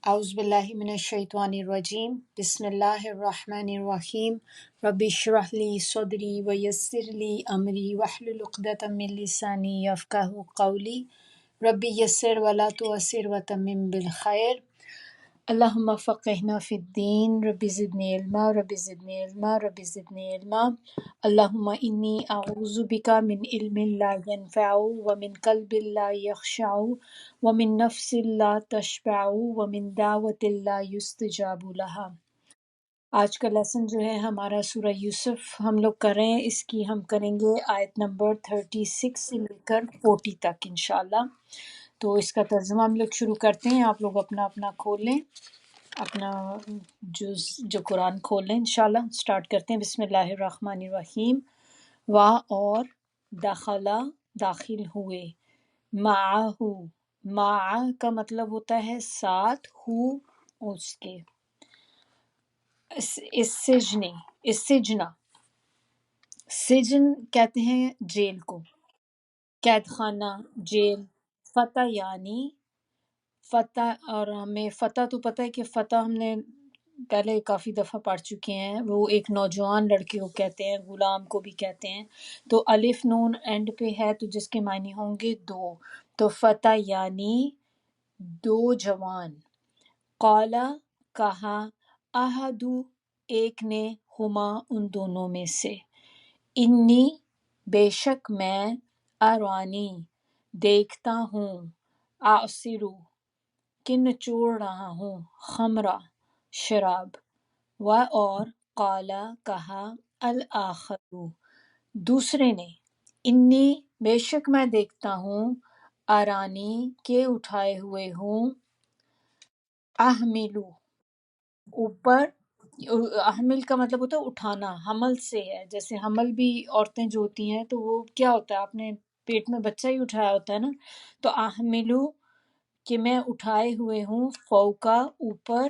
اعوذ باللہ من الشیطان الرجیم بسم اللہ الرحمن الرحیم رب اشرح لی صدری ویسر لی امری واحلل عقدۃ من لسانی یفقہوا قولی رب یسر ولا تعسر وتمم بالخیر اللہم فقہنا فی الدین رب زدنی علما رب زدنی علما رب زدنی علما اللہم انی اعوذ بک من علم لا ینفع ومن قلب لا یخشع ومن نفس لا تشبع ومن دعوت لا یستجاب لہا۔ آج کا لیسن جو ہے ہمارا سورہ یوسف ہم لوگ کر رہے ہیں، اس کی ہم کریں گے آیت نمبر 36 سے لے کر 40 تک انشاءاللہ۔ تو اس کا ترجمہ ہم لوگ شروع کرتے ہیں، آپ لوگ اپنا اپنا کھول لیں، اپنا جو قرآن کھول لیں انشاءاللہ۔ سٹارٹ کرتے ہیں، بسم اللہ الرحمن الرحیم۔ اور دخلا داخل ہوئے، معہو مع کا مطلب ہوتا ہے ساتھ، ہو اس کے، اس سجن، اس سجنہ، سجن کہتے ہیں جیل کو، قید خانہ، جیل۔ فتح یعنی فتح، اور ہمیں فتح تو پتہ ہے کہ فتح ہم نے پہلے کافی دفعہ پڑھ چکے ہیں، وہ ایک نوجوان لڑکے کو کہتے ہیں، غلام کو بھی کہتے ہیں۔ تو الف نون اینڈ پہ ہے تو جس کے معنی ہوں گے دو، تو فتح یعنی دو جوان۔ قالا کہا، احدو ایک نے، ہما ان دونوں میں سے، انی بے شک میں، ارانی دیکھتا ہوں، اعصرو کہ نچوڑ رہا ہوں، خمرہ شراب، و اور قالا کہا، الآخر دوسرے نے، انی بے شک میں دیکھتا ہوں، ارانی کے اٹھائے ہوئے ہوں، احملو اوپر، حمل کا مطلب ہوتا ہے اٹھانا، حمل سے ہے، جیسے حمل بھی عورتیں جو ہوتی ہیں تو وہ کیا ہوتا ہے، اپنے پیٹ میں بچہ ہی اٹھایا ہوتا ہے نا، تو احملو کہ میں اٹھائے ہوئے ہوں، فوقا اوپر،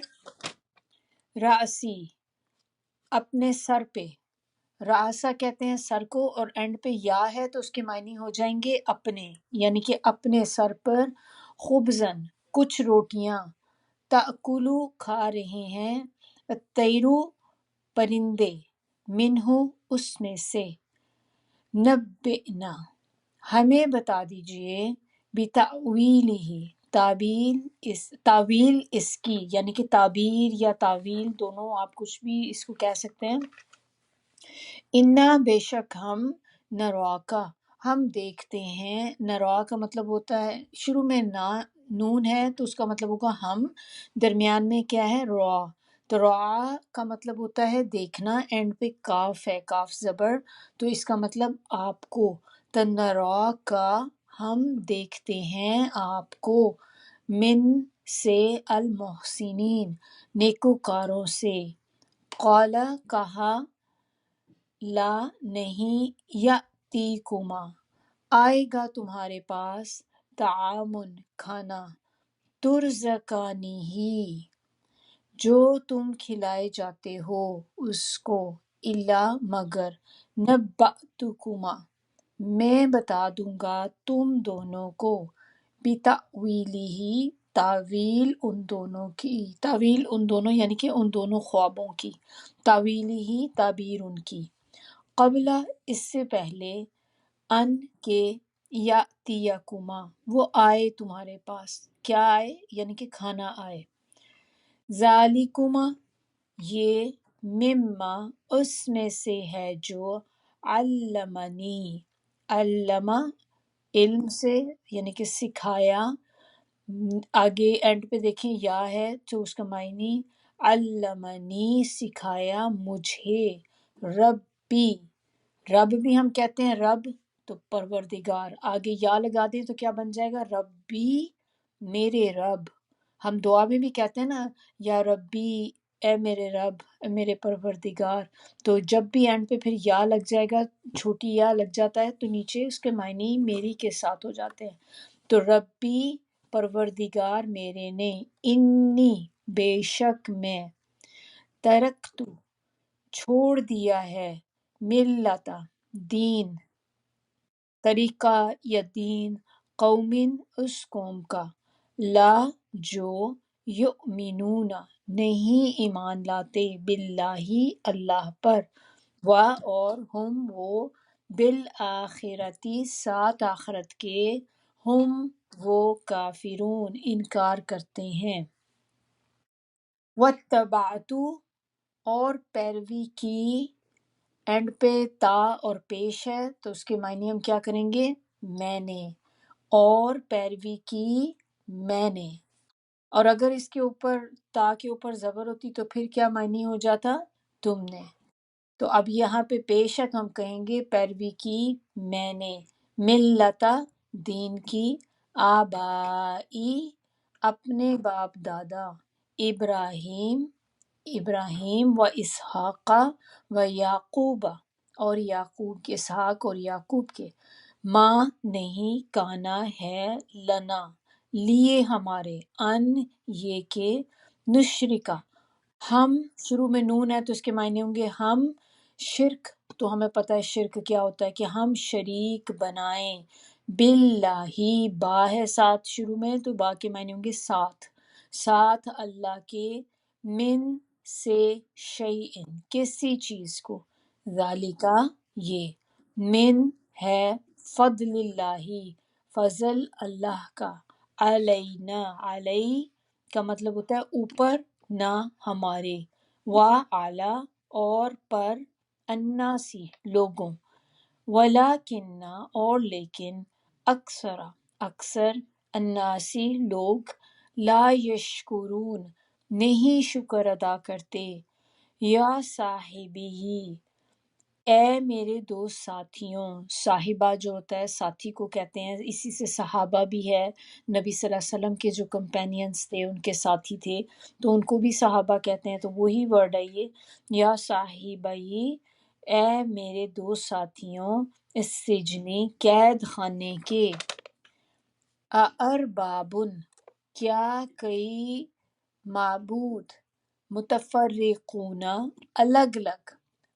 راسی اپنے سر پہ، راسا کہتے ہیں سر کو، اور اینڈ پہ یا ہے تو اس کے معنی ہو جائیں گے اپنے، یعنی کہ اپنے سر پر، خبزن کچھ روٹیاں، تأکلو کھا رہے ہیں، الطیرو پرندے، منہو اس میں سے، نبئنا ہمیں بتا دیجئے، بتأویلہ تعویل اس کی، یعنی کہ تعبیر یا تعویل دونوں آپ کچھ بھی اس کو کہہ سکتے ہیں۔ انا بے شک ہم، نراکا ہم دیکھتے ہیں، نرا کا مطلب ہوتا ہے، شروع میں نون ہے تو اس کا مطلب ہوگا ہم، درمیان میں کیا ہے، را، تو را کا مطلب ہوتا ہے دیکھنا، اینڈ پہ کاف ہے، کاف زبر، تو اس کا مطلب آپ کو، تنرا کا ہم دیکھتے ہیں آپ کو، من سے، المحسنین نیکوکاروں سے، قالا کہا، لا نہیں، یأتیکما آئے گا تمہارے پاس، طعام کھانا، ترزقانی ہی جو تم کھلائے جاتے ہو اس کو، الا مگر، نبأتکما میں بتا دوں گا تم دونوں کو، بتأویلہ تعویل ان دونوں کی، تعویل ان دونوں یعنی کہ ان دونوں خوابوں کی، تعویلہ تعبیر ان کی، قبل اس سے پہلے، ان کے، یاتیکما وہ آئے تمہارے پاس، کیا آئے یعنی کہ کھانا آئے، ذالکما یہ، مما اس میں سے ہے جو، علمنی علمہ علم سے یعنی کہ سکھایا، آگے اینڈ پہ دیکھیں یا ہے تو اس کا معنی، علمنی سکھایا مجھے، ربی رب بھی ہم کہتے ہیں رب تو پروردگار، آگے یا لگا دیں تو کیا بن جائے گا، ربی میرے رب، ہم دعا میں بھی کہتے ہیں نا، یا ربی اے میرے رب، اے میرے پروردگار، تو جب بھی اینڈ پہ پھر یا لگ جائے گا، چھوٹی یا لگ جاتا ہے تو نیچے اس کے معنی میری کے ساتھ ہو جاتے ہیں، تو ربی پروردگار میرے نے، انی بے شک میں، ترکتو چھوڑ دیا ہے، ملتا دین طریقہ یا دین، قومن اس قوم کا، لا جو، یؤمنون نہیں ایمان لاتے باللہ اللہ پر، و اور ہم وہ بالآخرتی ساتھ آخرت کے، ہم وہ کافرون انکار کرتے ہیں۔ واتبعتو اور پیروی کی، اینڈ پہ تا اور پیش ہے تو اس کے معنی ہم کیا کریں گے؟ میں نے، اور پیروی کی میں نے، اور اگر اس کے اوپر تا کے اوپر زبر ہوتی تو پھر کیا معنی ہو جاتا؟ تم نے۔ تو اب یہاں پہ پیش ہے تو ہم کہیں گے پیروی کی میں نے، ملتا دین کی، آبائی اپنے باپ دادا، ابراہیم ابراہیم و اسحاق و یعقوب اور یعقوب کے، اسحاق اور یعقوب کے، ماں نہیں کانا ہے لنا لیے ہمارے، ان یہ کہ نشرکا ہم، شروع میں نون ہے تو اس کے معنی ہوں گے ہم شرک، تو ہمیں پتہ ہے شرک کیا ہوتا ہے کہ ہم شریک بنائیں، باللہ با ہے ساتھ شروع میں تو با کے معنی ہوں گے ساتھ، ساتھ اللہ کے، من سے شیئن کسی چیز کو، ذالکا یہ، من ہے فضل اللہ فضل اللہ کا، علینا علی کا مطلب ہوتا ہے اوپر، نہ ہمارے، وعلی اور پر، الناسی لوگوں، ولیکن اور لیکن، اکثر اکثر، الناسی لوگ، لا یشکرون نہیں شکر ادا کرتے، یا صاحبی اے میرے دو ساتھیوں، صاحبہ جو ہوتا ہے ساتھی کو کہتے ہیں، اسی سے صحابہ بھی ہے، نبی صلی اللہ علیہ وسلم کے جو کمپینینز تھے ان کے ساتھی تھے تو ان کو بھی صحابہ کہتے ہیں، تو وہی ورڈ ہے یہ، یا صاحبی اے میرے دو ساتھیوں، اس سجنی قید خانے کے، اربابن کیا کئی معبود، متفرقون الگ الگ،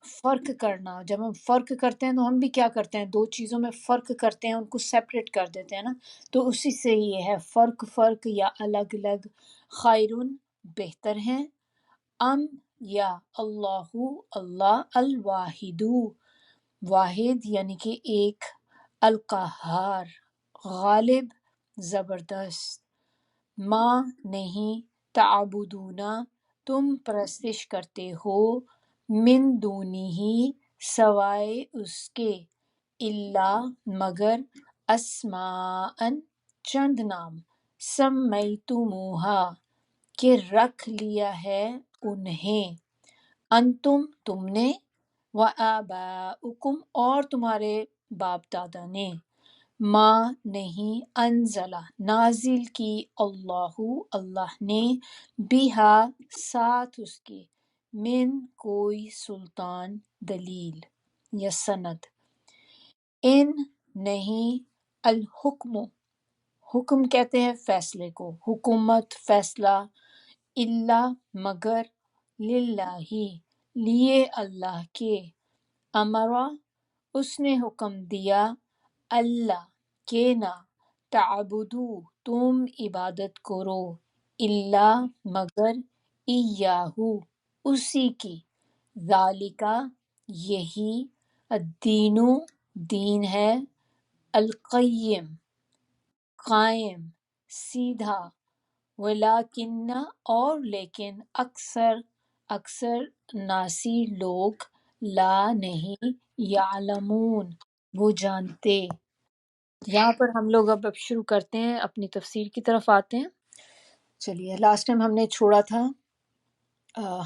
فرق کرنا، جب ہم فرق کرتے ہیں تو ہم بھی کیا کرتے ہیں، دو چیزوں میں فرق کرتے ہیں ان کو سیپریٹ کر دیتے ہیں نا، تو اسی سے یہ ہے فرق، فرق یا الگ الگ، خیرن بہتر ہیں، ام یا اللہ اللہ، الواحد واحد یعنی کہ ایک، القہار غالب زبردست، ماں نہیں تعبدون تم پرستش کرتے ہو، من دونی ہی سوائے اس کے، اللہ مگر، اسماء چند نام، سمیتموہا کہ رکھ لیا ہے انہیں، انتم تم نے، وآباؤکم اور تمہارے باپ دادا نے، ما نہیں، انزلہ نازل کی، اللہ اللہ نے، بہا ساتھ اس کے، من کوئی سلطان دلیل یا سند، ان نہیں، الحکم حکم کہتے ہیں فیصلے کو، حکومت فیصلہ، اللہ مگر، للہ لیے اللہ کے، امرا اس نے حکم دیا، اللہ کہ نہ، تعبدو تم عبادت کرو، اللہ مگر، ایاہو اسی کی، ذالکا یہی، الدین دین ہے، القیم قائم سیدھا، ولیکن اور لیکن، اکثر اکثر، ناسی لوگ، لا نہیں، یعلمون وہ جانتے۔ یہاں پر ہم لوگ اب شروع کرتے ہیں اپنی تفسیر کی طرف آتے ہیں۔ چلیے لاسٹ ٹائم ہم نے چھوڑا تھا،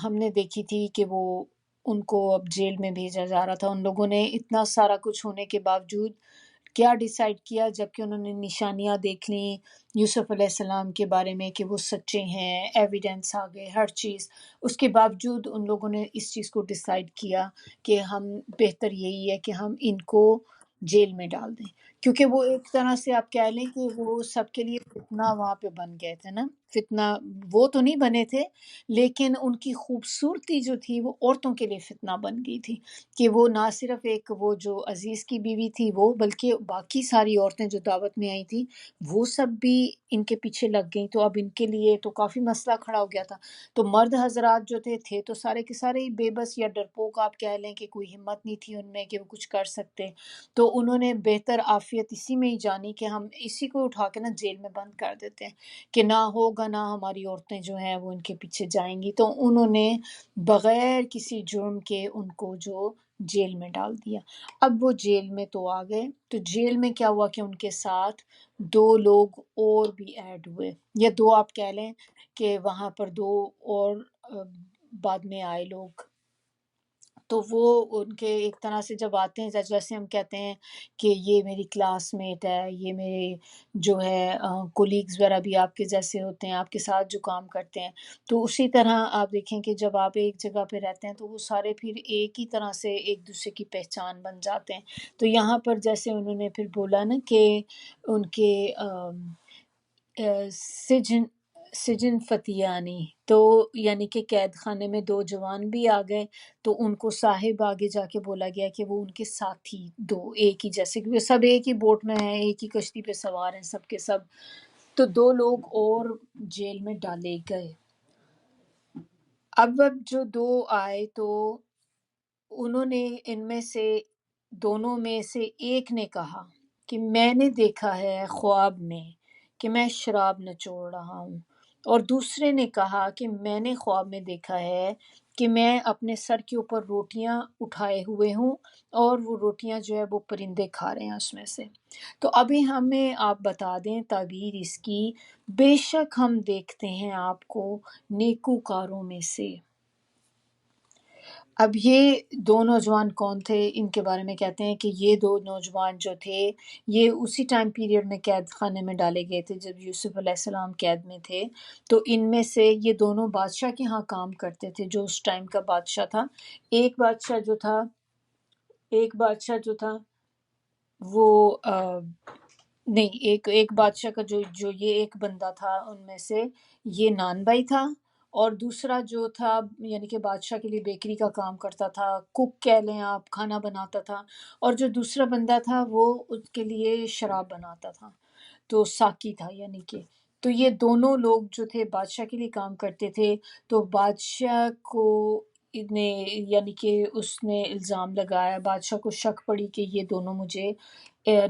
ہم نے دیکھی تھی کہ وہ ان کو اب جیل میں بھیجا جا رہا تھا، ان لوگوں نے اتنا سارا کچھ ہونے کے باوجود کیا ڈیسائیڈ کیا، جب کہ انہوں نے نشانیاں دیکھ لیں یوسف علیہ السلام کے بارے میں کہ وہ سچے ہیں، ایویڈنس آ گئے ہر چیز، اس کے باوجود ان لوگوں نے اس چیز کو ڈیسائیڈ کیا کہ ہم بہتر یہی ہے کہ ہم ان کو جیل میں ڈال دیں، کیونکہ وہ ایک طرح سے آپ کہہ لیں کہ وہ سب کے لیے فتنہ وہاں پہ بن گئے تھے نا، فتنہ وہ تو نہیں بنے تھے، لیکن ان کی خوبصورتی جو تھی وہ عورتوں کے لیے فتنہ بن گئی تھی، کہ وہ نہ صرف ایک وہ جو عزیز کی بیوی تھی وہ، بلکہ باقی ساری عورتیں جو دعوت میں آئی تھیں وہ سب بھی ان کے پیچھے لگ گئیں، تو اب ان کے لیے تو کافی مسئلہ کھڑا ہو گیا تھا۔ تو مرد حضرات جو تھے تو سارے کے سارے ہی بے بس یا ڈرپوک آپ کہہ لیں، کہ کوئی ہمت نہیں تھی ان میں کہ وہ کچھ کر سکتے، تو انہوں نے بہتر عافیت اسی میں ہی جانی کہ ہم اسی کو اٹھا کے نا جیل میں بند کر دیتے ہیں، کہ نہ ہوگا نہ ہماری عورتیں جو ہیں وہ ان کے پیچھے جائیں گی، تو انہوں نے بغیر کسی جرم کے ان کو جو جیل میں ڈال دیا۔ اب وہ جیل میں تو آ گئے، تو جیل میں کیا ہوا کہ ان کے ساتھ دو لوگ اور بھی ایڈ ہوئے، یا دو آپ کہہ لیں کہ وہاں پر دو اور بعد میں آئے لوگ، تو وہ ان کے ایک طرح سے جب آتے ہیں، جیسے ہم کہتے ہیں کہ یہ میری کلاس میٹ ہے، یہ میرے جو ہے کولیگز وغیرہ بھی آپ کے جیسے ہوتے ہیں، آپ کے ساتھ جو کام کرتے ہیں، تو اسی طرح آپ دیکھیں کہ جب آپ ایک جگہ پہ رہتے ہیں تو وہ سارے پھر ایک ہی طرح سے ایک دوسرے کی پہچان بن جاتے ہیں۔ تو یہاں پر جیسے انہوں نے پھر بولا نا کہ ان کے سجن سجن فتیانی، تو یعنی کہ قید خانے میں دو جوان بھی آ گئے، تو ان کو صاحب آگے جا کے بولا گیا کہ وہ ان کے ساتھی دو ایک ہی جیسے، کہ وہ سب ایک ہی بوٹ میں ہیں، ایک ہی کشتی پہ سوار ہیں سب کے سب، تو دو لوگ اور جیل میں ڈالے گئے۔ اب جو دو آئے تو انہوں نے ان میں سے دونوں میں سے ایک نے کہا کہ میں نے دیکھا ہے خواب میں کہ میں شراب نچوڑ رہا ہوں، اور دوسرے نے کہا کہ میں نے خواب میں دیکھا ہے کہ میں اپنے سر کے اوپر روٹیاں اٹھائے ہوئے ہوں، اور وہ روٹیاں جو ہے وہ پرندے کھا رہے ہیں اس میں سے۔ تو ابھی ہمیں آپ بتا دیں تعبیر اس کی، بے شک ہم دیکھتے ہیں آپ کو نیکوکاروں میں سے۔ اب یہ دو نوجوان کون تھے، ان کے بارے میں کہتے ہیں کہ یہ دو نوجوان جو تھے یہ اسی ٹائم پیریڈ میں قید خانے میں ڈالے گئے تھے جب یوسف علیہ السلام قید میں تھے، تو ان میں سے یہ دونوں بادشاہ کے ہاں کام کرتے تھے جو اس ٹائم کا بادشاہ تھا۔ ایک بادشاہ جو تھا ایک بادشاہ جو تھا وہ نہیں، ایک بادشاہ کا جو یہ ایک بندہ تھا ان میں سے، یہ نان بھائی تھا، اور دوسرا جو تھا یعنی کہ بادشاہ کے لیے بیکری کا کام کرتا تھا، کک کہہ لیں آپ، کھانا بناتا تھا، اور جو دوسرا بندہ تھا وہ اس کے لیے شراب بناتا تھا، تو ساکی تھا یعنی کہ، تو یہ دونوں لوگ جو تھے بادشاہ کے لیے کام کرتے تھے، تو بادشاہ کو نے یعنی کہ اس نے الزام لگایا، بادشاہ کو شک پڑی کہ یہ دونوں مجھے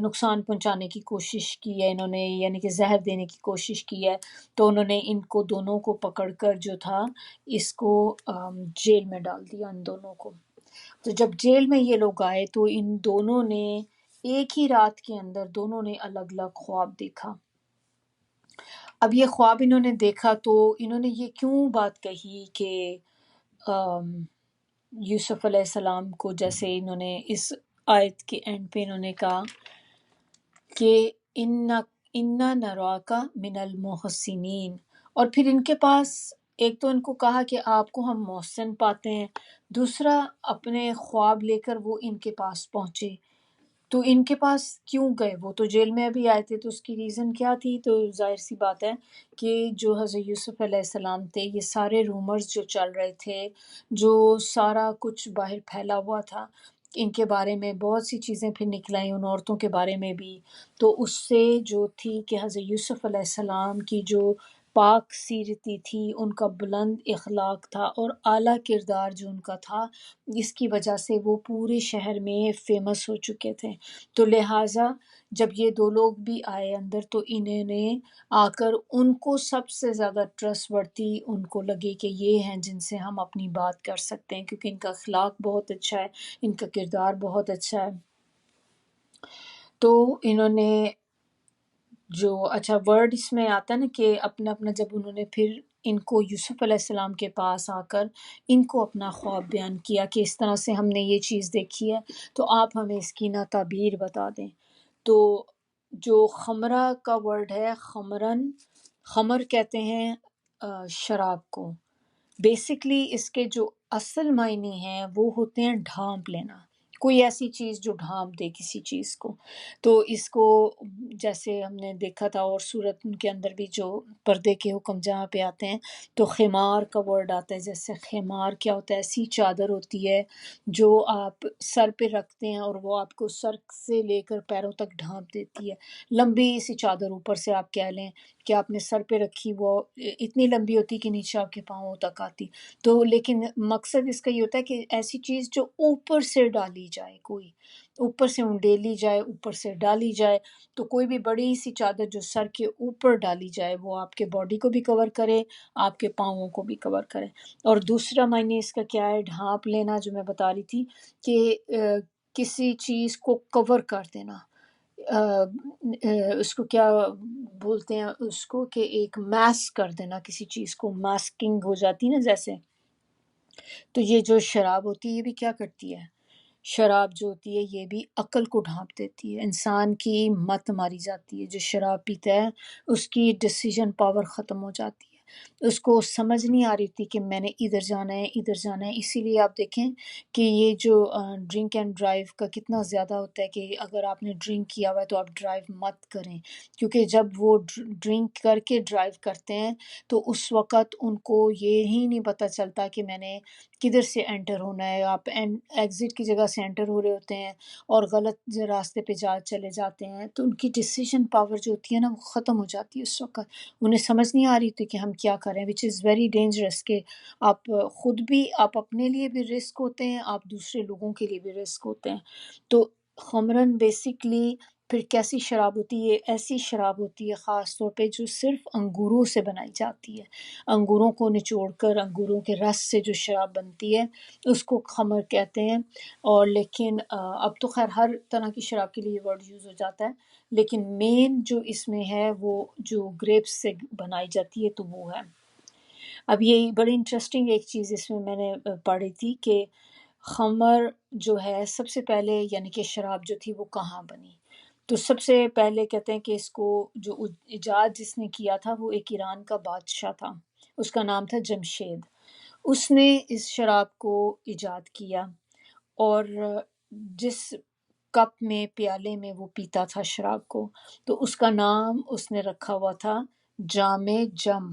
نقصان پہنچانے کی کوشش کی ہے انہوں نے، یعنی کہ زہر دینے کی کوشش کی ہے، تو انہوں نے ان کو دونوں کو پکڑ کر جو تھا اس کو جیل میں ڈال دیا ان دونوں کو۔ تو جب جیل میں یہ لوگ آئے تو ان دونوں نے ایک ہی رات کے اندر دونوں نے الگ الگ خواب دیکھا۔ اب یہ خواب انہوں نے دیکھا تو انہوں نے یہ کیوں بات کہی کہ یوسف علیہ السلام کو، جیسے انہوں نے اس آیت کے اینڈ پہ انہوں نے کہا کہ انا نراکا من المحسنین، اور پھر ان کے پاس ایک تو ان کو کہا کہ آپ کو ہم محسن پاتے ہیں، دوسرا اپنے خواب لے کر وہ ان کے پاس پہنچے، تو ان کے پاس کیوں گئے؟ وہ تو جیل میں ابھی آئے تھے، تو اس کی ریزن کیا تھی؟ تو ظاہر سی بات ہے کہ جو حضرت یوسف علیہ السلام تھے، یہ سارے رومرز جو چل رہے تھے، جو سارا کچھ باہر پھیلا ہوا تھا ان کے بارے میں، بہت سی چیزیں پھر نکل آئیں ان عورتوں کے بارے میں بھی، تو اس سے جو تھی کہ حضرت یوسف علیہ السلام کی جو پاک سیرتی تھی، ان کا بلند اخلاق تھا اور اعلیٰ کردار جو ان کا تھا، اس کی وجہ سے وہ پورے شہر میں فیمس ہو چکے تھے، تو لہٰذا جب یہ دو لوگ بھی آئے اندر تو انہوں نے آ کر ان کو سب سے زیادہ ٹرسٹ ورتی ان کو لگے کہ یہ ہیں جن سے ہم اپنی بات کر سکتے ہیں، کیونکہ ان کا اخلاق بہت اچھا ہے، ان کا کردار بہت اچھا ہے۔ تو انہوں نے جو اچھا ورڈ اس میں آتا ہے نا کہ اپنا اپنا، جب انہوں نے پھر ان کو یوسف علیہ السلام کے پاس آ کر ان کو اپنا خواب بیان کیا کہ اس طرح سے ہم نے یہ چیز دیکھی ہے، تو آپ ہمیں اس کی نہ تعبیر بتا دیں۔ تو جو خمرہ کا ورڈ ہے، خمرن، خمر کہتے ہیں شراب کو، بیسکلی اس کے جو اصل معنی ہیں وہ ہوتے ہیں ڈھانپ لینا، کوئی ایسی چیز جو ڈھانپ دے کسی چیز کو. تو اس کو جیسے ہم نے دیکھا تھا اور صورت کے اندر بھی جو پردے کے حکم جہاں پہ آتے ہیں تو خمار کا ورڈ آتا ہے. جیسے خمار کیا ہوتا ہے؟ ایسی چادر ہوتی ہے جو آپ سر پہ رکھتے ہیں اور وہ آپ کو سر سے لے کر پیروں تک ڈھانپ دیتی ہے. لمبی سی چادر اوپر سے آپ کہہ لیں کہ آپ نے سر پہ رکھی، وہ اتنی لمبی ہوتی کہ نیچے آپ کے پاؤں تک آتی. تو لیکن مقصد اس کا یہ ہوتا ہے کہ ایسی چیز جو اوپر سے ڈالی جائے، کوئی اوپر سے انڈیلی جائے، اوپر سے ڈالی جائے. تو کوئی بھی بڑی سی چادر جو سر کے اوپر ڈالی جائے وہ آپ کے باڈی کو بھی کور کرے، آپ کے پاؤں کو بھی کور کرے. اور دوسرا معنی اس کا کیا ہے؟ ڈھانپ لینا، جو میں بتا رہی تھی کہ کسی چیز کو کور کر دینا. اس کو کیا بولتے ہیں اس کو، کہ ایک میس کر دینا کسی چیز کو، ماسکنگ ہو جاتی نا جیسے. تو یہ جو شراب ہوتی ہے یہ بھی کیا کرتی ہے؟ شراب جو ہوتی ہے یہ بھی عقل کو ڈھانپ دیتی ہے، انسان کی مت ماری جاتی ہے. جو شراب پیتا ہے اس کی ڈیسیژن پاور ختم ہو جاتی ہے، اس کو سمجھ نہیں آ رہی تھی کہ میں نے ادھر جانا ہے ادھر جانا ہے. اسی لیے آپ دیکھیں کہ یہ جو ڈرنک اینڈ ڈرائیو کا کتنا زیادہ ہوتا ہے کہ اگر آپ نے ڈرنک کیا ہوا ہے تو آپ ڈرائیو مت کریں، کیونکہ جب وہ ڈرنک کر کے ڈرائیو کرتے ہیں تو اس وقت ان کو یہی نہیں پتہ چلتا کہ میں نے کدھر سے انٹر ہونا ہے. آپ ایگزٹ کی جگہ سے انٹر ہو رہے ہوتے ہیں اور غلط راستے پہ چلے جاتے ہیں، تو ان کی ڈیسیژن پاور جو ہوتی ہے نا وہ ختم ہو جاتی ہے اس وقت. انہیں سمجھ نہیں آ رہی تھی کہ ہم کیا کریں، وچ از ویری ڈینجرس. کہ آپ خود بھی، آپ اپنے لیے بھی رسک ہوتے ہیں، آپ دوسرے لوگوں کے لیے بھی رسک ہوتے ہیں. تو خمرن بیسکلی پھر کیسی شراب ہوتی ہے؟ ایسی شراب ہوتی ہے خاص طور پہ جو صرف انگوروں سے بنائی جاتی ہے. انگوروں کو نچوڑ کر انگوروں کے رس سے جو شراب بنتی ہے اس کو خمر کہتے ہیں. اور لیکن اب تو خیر ہر طرح کی شراب کے لیے یہ ورڈ یوز ہو جاتا ہے، لیکن مین جو اس میں ہے وہ جو گریپس سے بنائی جاتی ہے تو وہ ہے. اب یہ بڑی انٹرسٹنگ ایک چیز اس میں نے پڑھی تھی کہ خمر جو ہے سب سے پہلے، یعنی کہ شراب جو تھی وہ کہاں بنی. تو سب سے پہلے کہتے ہیں کہ اس کو جو ایجاد جس نے کیا تھا وہ ایک ایران کا بادشاہ تھا، اس کا نام تھا جمشید. اس نے اس شراب کو ایجاد کیا اور جس کپ میں، پیالے میں وہ پیتا تھا شراب کو، تو اس کا نام اس نے رکھا ہوا تھا جام جم.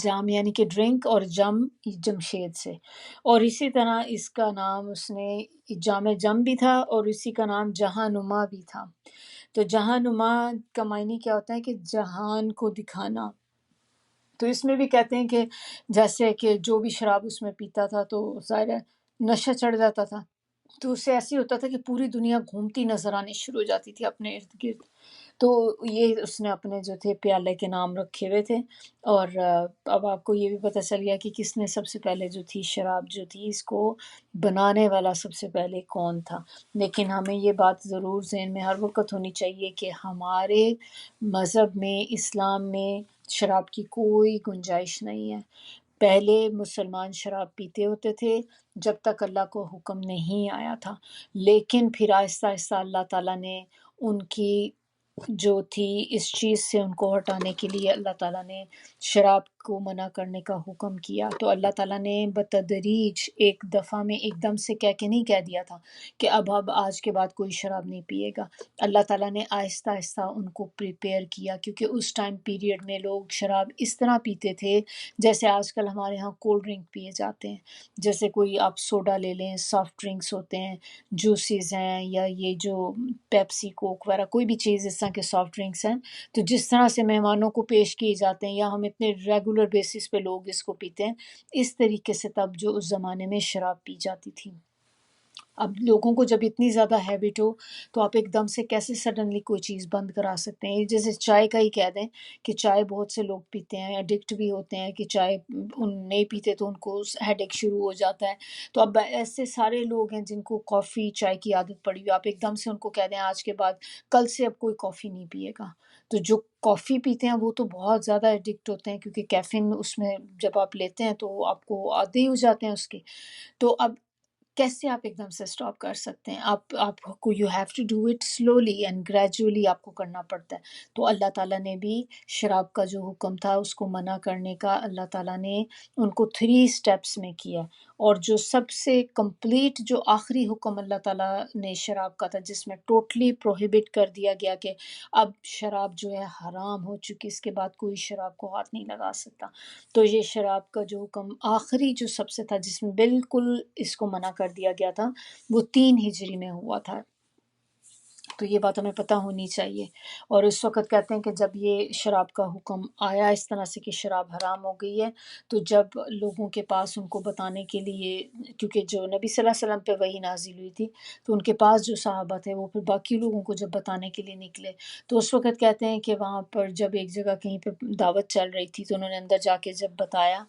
جام یعنی کہ ڈرنک، اور جم جمشید سے. اور اسی طرح اس کا نام اس نے جام جم بھی تھا اور اسی کا نام جہاں نما بھی تھا. تو جہاں نما کا معنی کیا ہوتا ہے؟ کہ جہان کو دکھانا. تو اس میں بھی کہتے ہیں کہ جیسے کہ جو بھی شراب اس میں پیتا تھا تو ظاہر ہے نشہ چڑھ جاتا تھا، تو اس سے ایسے ہوتا تھا کہ پوری دنیا گھومتی نظر آنی شروع ہو جاتی تھی اپنے ارد گرد. تو یہ اس نے اپنے جو تھے پیالے کے نام رکھے ہوئے تھے. اور اب آپ کو یہ بھی پتہ چل گیا کہ کس نے سب سے پہلے جو تھی شراب جو تھی اس کو بنانے والا سب سے پہلے کون تھا. لیکن ہمیں یہ بات ضرور ذہن میں ہر وقت ہونی چاہیے کہ ہمارے مذہب میں، اسلام میں شراب کی کوئی گنجائش نہیں ہے. پہلے مسلمان شراب پیتے ہوتے تھے جب تک اللہ کو حکم نہیں آیا تھا، لیکن پھر آہستہ آہستہ اللہ تعالیٰ نے ان کی جو تھی اس چیز سے ان کو ہٹانے کے لیے اللہ تعالیٰ نے شراب کو منع کرنے کا حکم کیا. تو اللہ تعالیٰ نے بتدریج ایک دفعہ میں ایک دم سے نہیں کہہ دیا تھا کہ اب آج کے بعد کوئی شراب نہیں پیے گا. اللہ تعالیٰ نے آہستہ آہستہ ان کو پریپیئر کیا، کیونکہ اس ٹائم پیریڈ میں لوگ شراب اس طرح پیتے تھے جیسے آج کل ہمارے ہاں کولڈ ڈرنک پیے جاتے ہیں. جیسے کوئی آپ سوڈا لے لیں، سافٹ ڈرنکس ہوتے ہیں، جوسیز ہیں، یا یہ جو پیپسی کوک وغیرہ کوئی بھی چیز اس طرح کے سافٹ ڈرنکس ہیں، تو جس طرح سے مہمانوں کو پیش کیے جاتے ہیں یا ہم اتنے ریگولر بیسس پہ لوگ اس کو پیتے ہیں، اس طریقے سے تب جو اس زمانے میں شراب پی جاتی تھی. اب لوگوں کو جب اتنی زیادہ ہیبٹ ہو تو آپ ایک دم سے کیسے سڈنلی کوئی چیز بند کرا سکتے ہیں؟ جیسے چائے کا ہی کہہ دیں کہ چائے بہت سے لوگ پیتے ہیں، ایڈکٹ بھی ہوتے ہیں کہ چائے ان نہیں پیتے تو ان کو ہیڈ ایک شروع ہو جاتا ہے. تو اب ایسے سارے لوگ ہیں جن کو کافی چائے کی عادت پڑی ہوئی، آپ ایک دم سے ان کو کہہ دیں آج کے بعد، کل سے اب کوئی کافی نہیں پیے گا. تو جو کافی پیتے ہیں وہ تو بہت زیادہ ایڈکٹ ہوتے ہیں، کیونکہ کیفین اس میں جب آپ لیتے ہیں تو آپ کو عادی ہو جاتے ہیں اس کے. تو اب کیسے آپ ایک دم سے اسٹاپ کر سکتے ہیں؟ آپ کو you have to do it slowly and gradually آپ کو کرنا پڑتا ہے۔ تو اللہ تعالیٰ نے بھی شراب کا جو حکم تھا اس کو منع کرنے کا، اللہ تعالیٰ نے ان کو 3 اسٹیپس میں کیا، اور جو سب سے کمپلیٹ جو آخری حکم اللہ تعالیٰ نے شراب کا تھا، جس میں ٹوٹلی پروہیبٹ کر دیا گیا کہ اب شراب جو ہے حرام ہو چکی، اس کے بعد کوئی شراب کو ہاتھ نہیں لگا سکتا۔ تو یہ شراب کا جو حکم آخری جو سب سے تھا، جس میں بالکل اس کو منع کر دیا گیا تھا، وہ 3 ہجری میں ہوا تھا۔ تو یہ بات ہمیں پتہ ہونی چاہیے۔ اور اس وقت کہتے ہیں کہ جب یہ شراب کا حکم آیا اس طرح سے کہ شراب حرام ہو گئی ہے، تو جب لوگوں کے پاس ان کو بتانے کے لیے، کیونکہ جو نبی صلی اللہ علیہ وسلم پہ وحی نازل ہوئی تھی، تو ان کے پاس جو صحابہ تھے وہ پھر باقی لوگوں کو جب بتانے کے لیے نکلے، تو اس وقت کہتے ہیں کہ وہاں پر جب ایک جگہ کہیں پہ دعوت چل رہی تھی، تو انہوں نے اندر جا کے جب بتایا،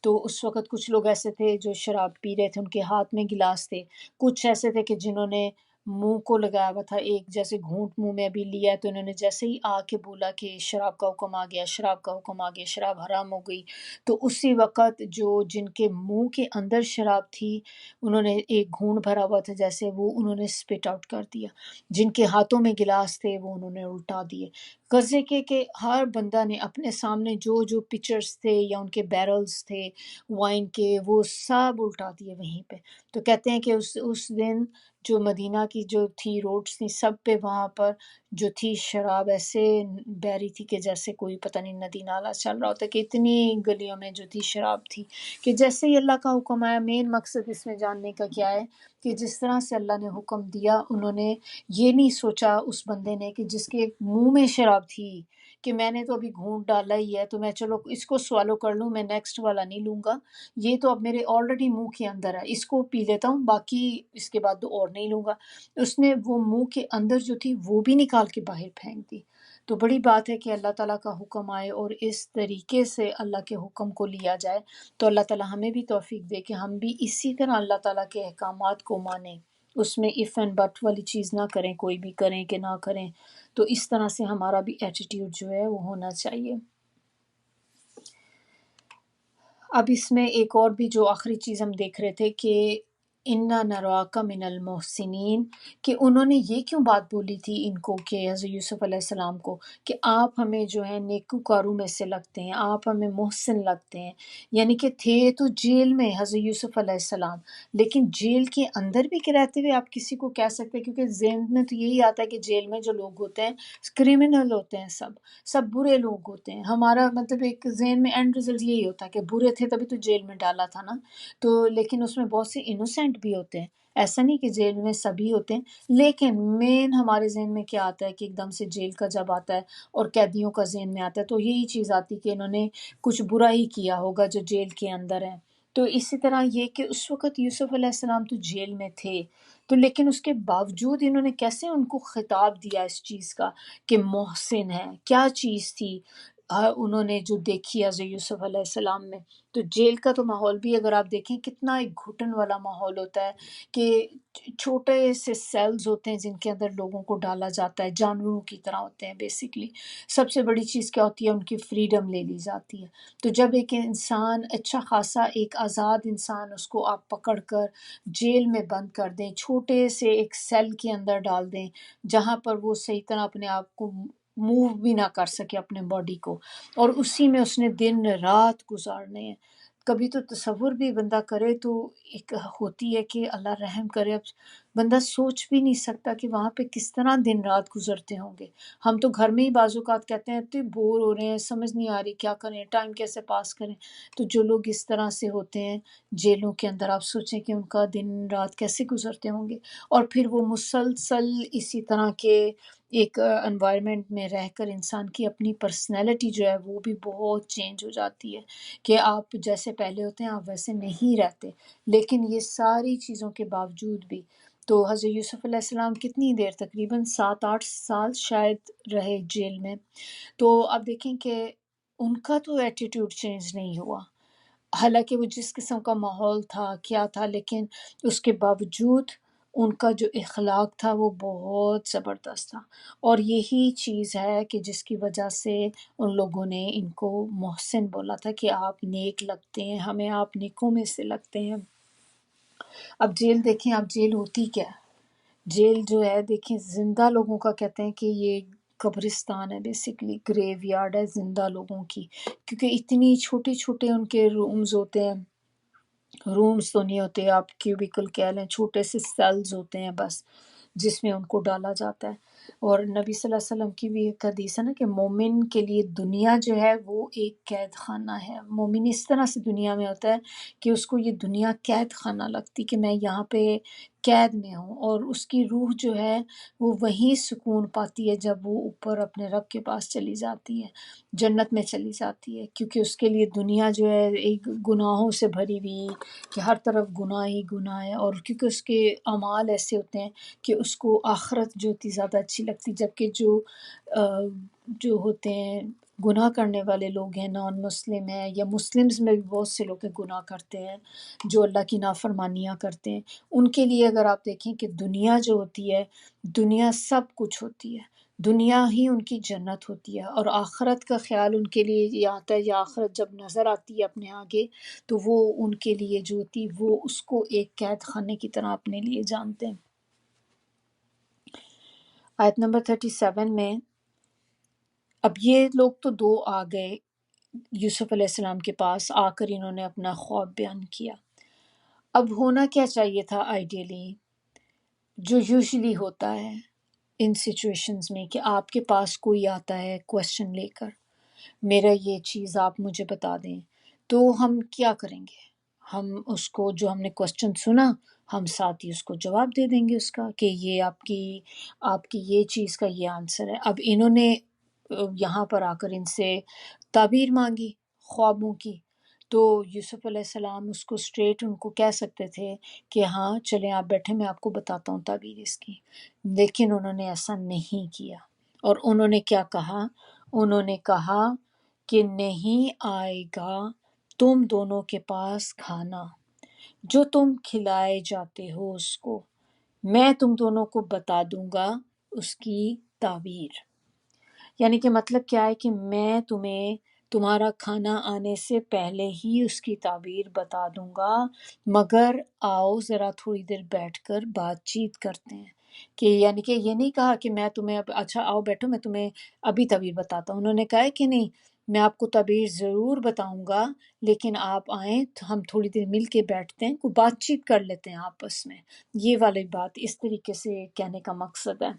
تو اس وقت کچھ لوگ ایسے تھے جو شراب پی رہے تھے، ان کے ہاتھ میں گلاس تھے، کچھ ایسے تھے کہ جنہوں نے منہ کو لگایا ہوا تھا، ایک جیسے گھونٹ منہ میں ابھی لیا ہے، تو انہوں نے جیسے ہی آ کے بولا کہ شراب کا حکم آ گیا، شراب کا حکم آ گیا، شراب حرام ہو گئی، تو اسی وقت جو جن کے منہ کے اندر شراب تھی، انہوں نے ایک گھونٹ بھرا ہوا تھا جیسے، وہ انہوں نے اسپٹ آؤٹ کر دیا، جن کے ہاتھوں میں گلاس تھے وہ انہوں نے الٹا دیے، قرضے کے کہ ہر بندہ نے اپنے سامنے جو جو پچرز تھے یا ان کے بیرلز تھے وائن کے، وہ سب الٹا دیے وہیں پہ۔ تو کہتے ہیں کہ اس دن جو مدینہ کی جو تھی روڈس تھی، سب پہ وہاں پر جو تھی شراب ایسے بہہ رہی تھی کہ جیسے کوئی پتہ نہیں ندی نالا چل رہا ہوتا، کہ اتنی گلیوں میں جو تھی شراب تھی، کہ جیسے ہی اللہ کا حکم آیا۔ مین مقصد اس میں جاننے کا کیا ہے کہ جس طرح سے اللہ نے حکم دیا، انہوں نے یہ نہیں سوچا اس بندے نے کہ جس کے منہ میں شراب تھی کہ میں نے تو ابھی گھونٹ ڈالا ہی ہے، تو میں چلو اس کو سوالو کر لوں، میں نیکسٹ والا نہیں لوں گا، یہ تو اب میرے آلریڈی منہ کے اندر ہے، اس کو پی لیتا ہوں، باقی اس کے بعد اور نہیں لوں گا۔ اس نے وہ منہ کے اندر جو تھی وہ بھی نکال کے باہر پھینک دی۔ تو بڑی بات ہے کہ اللہ تعالیٰ کا حکم آئے اور اس طریقے سے اللہ کے حکم کو لیا جائے، تو اللہ تعالیٰ ہمیں بھی توفیق دے کہ ہم بھی اسی طرح اللہ تعالیٰ کے احکامات کو مانیں، اس میں اف اینڈ بٹ والی چیز نہ کریں، کوئی بھی کریں کہ نہ کریں۔ تو اس طرح سے ہمارا بھی ایٹیٹیوڈ جو ہے وہ ہونا چاہیے۔ اب اس میں ایک اور بھی جو آخری چیز ہم دیکھ رہے تھے کہ انا نراک من المحسنین، کہ انہوں نے یہ کیوں بات بولی تھی ان کو، کہ حضرت یوسف علیہ السلام کو، کہ آپ ہمیں جو ہے نیکوکاروں میں سے لگتے ہیں، آپ ہمیں محسن لگتے ہیں، یعنی کہ تھے تو جیل میں حضرت یوسف علیہ السلام، لیکن جیل کے اندر بھی کہ رہتے ہوئے آپ کسی کو کہہ سکتے ہیں، کیونکہ ذہن میں تو یہی آتا ہے کہ جیل میں جو لوگ ہوتے ہیں کرمنل ہوتے ہیں، سب برے لوگ ہوتے ہیں۔ ہمارا مطلب ایک ذہن میں اینڈ رزلٹ یہی ہوتا ہے کہ برے تھے تبھی تو جیل میں ڈالا تھا نا، تو لیکن اس میں بہت سے انوسینٹ بھی ہوتے ہیں، ایسا نہیں کہ جیل میں سبھی ہوتے ہیں، لیکن مین ہمارے ذہن میں کیا آتا ہے کہ ایک دم سے جیل کا جب آتا ہے اور قیدیوں کا ذہن میں آتا ہے تو یہی چیز آتی کہ انہوں نے کچھ برا ہی کیا ہوگا جو جیل کے اندر ہیں۔ تو اسی طرح یہ کہ اس وقت یوسف علیہ السلام تو جیل میں تھے، تو لیکن اس کے باوجود انہوں نے کیسے ان کو خطاب دیا اس چیز کا کہ محسن ہے، کیا چیز تھی انہوں نے جو دیکھی حضرت یوسف علیہ السلام میں۔ تو جیل کا تو ماحول بھی اگر آپ دیکھیں کتنا ایک گھٹن والا ماحول ہوتا ہے، کہ چھوٹے سے سیلز ہوتے ہیں جن کے اندر لوگوں کو ڈالا جاتا ہے، جانوروں کی طرح ہوتے ہیں بیسیکلی۔ سب سے بڑی چیز کیا ہوتی ہے، ان کی فریڈم لے لی جاتی ہے۔ تو جب ایک انسان اچھا خاصا ایک آزاد انسان، اس کو آپ پکڑ کر جیل میں بند کر دیں، چھوٹے سے ایک سیل کے اندر ڈال دیں جہاں پر وہ صحیح طرح اپنے آپ کو موو بھی نہ کر سکے اپنے باڈی کو، اور اسی میں اس نے دن رات گزارنے ہیں۔ کبھی تو تصور بھی بندہ کرے تو ایک ہوتی ہے کہ اللہ رحم کرے، اب بندہ سوچ بھی نہیں سکتا کہ وہاں پہ کس طرح دن رات گزرتے ہوں گے۔ ہم تو گھر میں ہی بعض اوقات کہتے ہیں اتنے بور ہو رہے ہیں، سمجھ نہیں آ رہی کیا کریں، ٹائم کیسے پاس کریں۔ تو جو لوگ اس طرح سے ہوتے ہیں جیلوں کے اندر، آپ سوچیں کہ ان کا دن رات کیسے گزرتے ہوں گے، اور پھر وہ مسلسل اسی طرح کے ایک انوائرمنٹ میں رہ کر انسان کی اپنی پرسنالٹی جو ہے وہ بھی بہت چینج ہو جاتی ہے، کہ آپ جیسے پہلے ہوتے ہیں آپ ویسے نہیں رہتے۔ لیکن یہ ساری چیزوں کے باوجود بھی تو حضرت یوسف علیہ السلام کتنی دیر، تقریباً 7-8 سال شاید رہے جیل میں۔ تو آپ دیکھیں کہ ان کا تو ایٹیٹیوڈ چینج نہیں ہوا، حالانکہ وہ جس قسم کا ماحول تھا کیا تھا، لیکن اس کے باوجود ان کا جو اخلاق تھا وہ بہت زبردست تھا، اور یہی چیز ہے کہ جس کی وجہ سے ان لوگوں نے ان کو محسن بولا تھا کہ آپ نیک لگتے ہیں ہمیں، آپ نیکوں میں سے لگتے ہیں۔ اب جیل دیکھیں، اب جیل ہوتی کیا ہے؟ جیل جو ہے دیکھیں زندہ لوگوں کا کہتے ہیں کہ یہ قبرستان ہے، بیسیکلی گریو یارڈ ہے زندہ لوگوں کی، کیونکہ اتنی چھوٹے چھوٹے ان کے رومز ہوتے ہیں، رومز تو نہیں ہوتے، آپ کیوبیکل کہہ لیں، چھوٹے سے سیلز ہوتے ہیں بس، جس میں ان کو ڈالا جاتا ہے۔ اور نبی صلی اللہ علیہ وسلم کی بھی ایک حدیث ہے نا کہ مومن کے لیے دنیا جو ہے وہ ایک قید خانہ ہے۔ مومن اس طرح سے دنیا میں ہوتا ہے کہ اس کو یہ دنیا قید خانہ لگتی کہ میں یہاں پہ قید میں ہوں، اور اس کی روح جو ہے وہ وہیں سکون پاتی ہے جب وہ اوپر اپنے رب کے پاس چلی جاتی ہے، جنت میں چلی جاتی ہے، کیونکہ اس کے لیے دنیا جو ہے ایک گناہوں سے بھری ہوئی کہ ہر طرف گناہ ہی گناہ ہے، اور کیونکہ اس کے اعمال ایسے ہوتے ہیں کہ اس کو آخرت جو ہوتی زیادہ اچھی لگتی، جبکہ جو ہوتے ہیں گناہ کرنے والے لوگ ہیں، نان مسلم ہیں یا مسلمز میں بھی بہت سے لوگ ہیں گناہ کرتے ہیں، جو اللہ کی نافرمانیاں کرتے ہیں، ان کے لیے اگر آپ دیکھیں کہ دنیا جو ہوتی ہے، دنیا سب کچھ ہوتی ہے، دنیا ہی ان کی جنت ہوتی ہے، اور آخرت کا خیال ان کے لیے یہ آتا ہے، یا آخرت جب نظر آتی ہے اپنے آگے تو وہ ان کے لیے جو ہوتی وہ اس کو ایک قید خانے کی طرح اپنے لیے جانتے ہیں۔ آیت نمبر 37 میں اب یہ لوگ تو دو آ گئے یوسف علیہ السلام کے پاس، آ کر انہوں نے اپنا خواب بیان کیا۔ اب ہونا کیا چاہیے تھا آئیڈیلی، جو یوزلی ہوتا ہے ان سچویشنز میں، کہ آپ کے پاس کوئی آتا ہے کویسچن لے کر، میرا یہ چیز آپ مجھے بتا دیں، تو ہم کیا کریں گے؟ ہم اس کو جو ہم نے کویسچن سنا ہم ساتھ ہی اس کو جواب دے دیں گے اس کا کہ یہ آپ کی یہ چیز کا یہ آنسر ہے۔ اب انہوں نے یہاں پر آ کر ان سے تعبیر مانگی خوابوں کی، تو یوسف علیہ السلام اس کو اسٹریٹ ان کو کہہ سکتے تھے کہ ہاں چلیں آپ بیٹھے، میں آپ کو بتاتا ہوں تعبیر اس کی، لیکن انہوں نے ایسا نہیں کیا۔ اور انہوں نے کیا کہا؟ انہوں نے کہا کہ نہیں آئے گا تم دونوں کے پاس کھانا جو تم کھلائے جاتے ہو اس کو، میں تم دونوں کو بتا دوں گا اس کی تعبیر۔ یعنی کہ مطلب کیا ہے کہ میں تمہیں تمہارا کھانا آنے سے پہلے ہی اس کی تعبیر بتا دوں گا، مگر آؤ ذرا تھوڑی دیر بیٹھ کر بات چیت کرتے ہیں۔ کہ یعنی کہ یہ نہیں کہا کہ میں تمہیں اچھا آؤ بیٹھو میں تمہیں ابھی تعبیر بتاتا ہوں، انہوں نے کہا ہے کہ نہیں میں آپ کو تعبیر ضرور بتاؤں گا، لیکن آپ آئیں تو ہم تھوڑی دیر مل کے بیٹھتے ہیں، کوئی بات چیت کر لیتے ہیں آپس میں۔ یہ والی بات اس طریقے سے کہنے کا مقصد ہے۔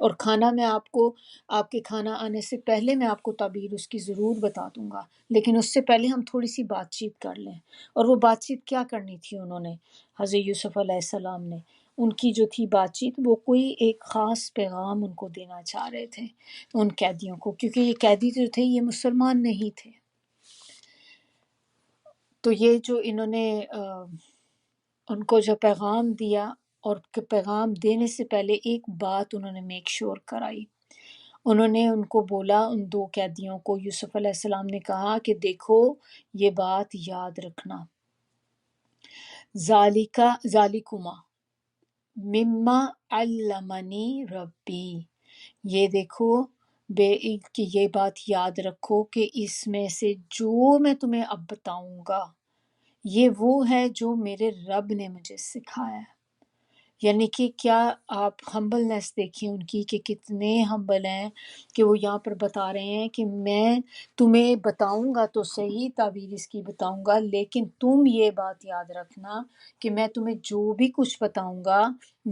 اور کھانا میں آپ کے کھانا آنے سے پہلے میں آپ کو تعبیر اس کی ضرور بتا دوں گا، لیکن اس سے پہلے ہم تھوڑی سی بات چیت کر لیں۔ اور وہ بات چیت کیا کرنی تھی انہوں نے، حضرت یوسف علیہ السلام نے، ان کی جو تھی بات چیت وہ کوئی ایک خاص پیغام ان کو دینا چاہ رہے تھے ان قیدیوں کو، کیونکہ یہ قیدی جو تھے یہ مسلمان نہیں تھے۔ تو یہ جو انہوں نے ان کو جو پیغام دیا، اور پیغام دینے سے پہلے ایک بات انہوں نے میک شور کرائی، انہوں نے ان کو بولا، ان دو قیدیوں کو یوسف علیہ السلام نے کہا کہ دیکھو یہ بات یاد رکھنا، ذالکما مما علمنی ربی، یہ دیکھو کہ یہ بات یاد رکھو کہ اس میں سے جو میں تمہیں اب بتاؤں گا یہ وہ ہے جو میرے رب نے مجھے سکھایا ہے۔ یعنی کہ کیا آپ ہمبلنس دیکھیں ان کی کہ کتنے ہمبل ہیں، کہ وہ یہاں پر بتا رہے ہیں کہ میں تمہیں بتاؤں گا تو صحیح تعبیر اس کی بتاؤں گا، لیکن تم یہ بات یاد رکھنا کہ میں تمہیں جو بھی کچھ بتاؤں گا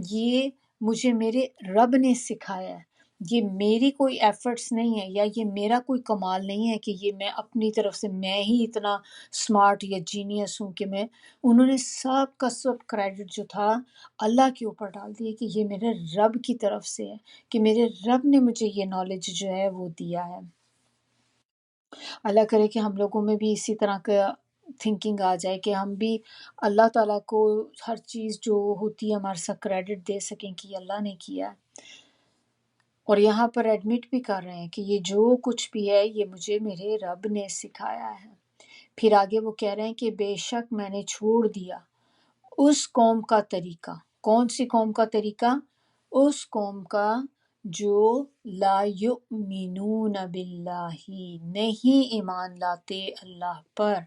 یہ مجھے میرے رب نے سکھایا ہے، یہ میری کوئی ایفرٹس نہیں ہے، یا یہ میرا کوئی کمال نہیں ہے کہ یہ میں اپنی طرف سے میں ہی اتنا سمارٹ یا جینیس ہوں کہ میں، انہوں نے سب کا سب کریڈٹ جو تھا اللہ کے اوپر ڈال دیے کہ یہ میرے رب کی طرف سے ہے، کہ میرے رب نے مجھے یہ نالج جو ہے وہ دیا ہے۔ اللہ کرے کہ ہم لوگوں میں بھی اسی طرح کا تھنکنگ آ جائے کہ ہم بھی اللہ تعالیٰ کو ہر چیز جو ہوتی ہے ہمارے ساتھ کریڈٹ دے سکیں کہ یہ اللہ نے کیا ہے، اور یہاں پر ایڈمٹ بھی کر رہے ہیں کہ یہ جو کچھ بھی ہے یہ مجھے میرے رب نے سکھایا ہے۔ پھر آگے وہ کہہ رہے ہیں کہ بے شک میں نے چھوڑ دیا اس قوم کا طریقہ، کون سی قوم کا طریقہ؟ اس قوم کا جو لا یؤمنون باللہ، نہیں ایمان لاتے اللہ پر،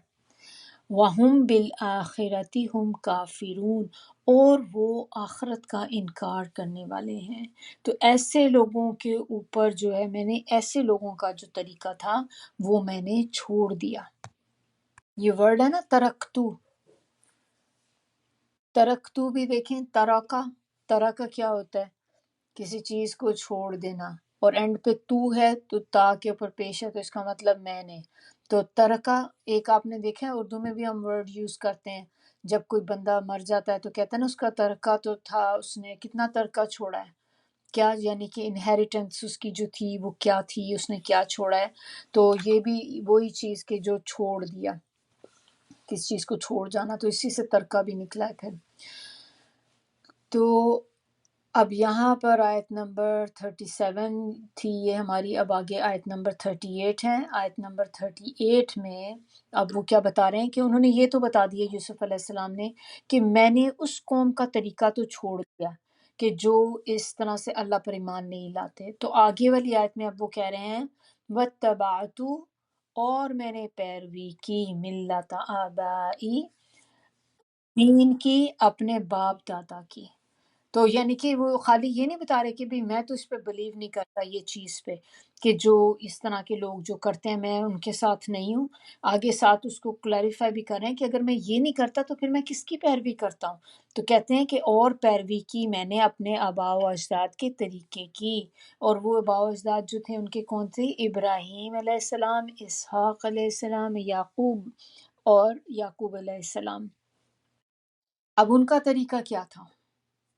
وَهُمْ بِالْآخِرَةِ هُمْ کافرون، اور وہ آخرت کا انکار کرنے والے ہیں۔ تو ایسے لوگوں کے اوپر جو ہے میں نے ایسے لوگوں کا جو طریقہ تھا وہ میں نے چھوڑ دیا۔ یہ ورڈ ہے نا ترکتو، ترکتو بھی دیکھیں، ترکا، ترکا کیا ہوتا ہے؟ کسی چیز کو چھوڑ دینا، اور اینڈ پہ تو ہے تو تا کے اوپر پیش ہے تو اس کا مطلب میں نے۔ تو ترکا ایک آپ نے دیکھا ہے اردو میں بھی ہم ورڈ یوز کرتے ہیں، جب کوئی بندہ مر جاتا ہے تو کہتے ہیں نا اس کا ترکہ تو تھا، اس نے کتنا ترکہ چھوڑا ہے، کیا یعنی کہ انہیریٹنس اس کی جو تھی وہ کیا تھی، اس نے کیا چھوڑا ہے۔ تو یہ بھی وہی چیز کہ جو چھوڑ دیا، کس چیز کو چھوڑ جانا، تو اسی سے ترکہ بھی نکلا ہے پھر۔ تو اب یہاں پر آیت نمبر 37 تھی یہ ہماری، اب آگے آیت نمبر 38 ہے۔ آیت نمبر 38 میں اب وہ کیا بتا رہے ہیں کہ انہوں نے یہ تو بتا دیا یوسف علیہ السلام نے کہ میں نے اس قوم کا طریقہ تو چھوڑ دیا کہ جو اس طرح سے اللہ پر ایمان نہیں لاتے۔ تو آگے والی آیت میں اب وہ کہہ رہے ہیں وَاتَّبَعْتُ، اور میں نے پیروی کی، ملت آبائی، دین کی، اپنے باپ دادا کی۔ تو یعنی کہ وہ خالی یہ نہیں بتا رہے کہ بھی میں تو اس پہ بلیو نہیں کرتا، یہ چیز پہ کہ جو اس طرح کے لوگ جو کرتے ہیں میں ان کے ساتھ نہیں ہوں، آگے ساتھ اس کو کلیریفائی بھی کر رہے ہیں کہ اگر میں یہ نہیں کرتا تو پھر میں کس کی پیروی کرتا ہوں۔ تو کہتے ہیں کہ اور پیروی کی میں نے اپنے آباء و اجداد کے طریقے کی، اور وہ آباء و اجداد جو تھے ان کے کون تھے؟ ابراہیم علیہ السلام، اسحاق علیہ السلام، یعقوب، اور یعقوب علیہ السلام۔ اب ان کا طریقہ کیا تھا؟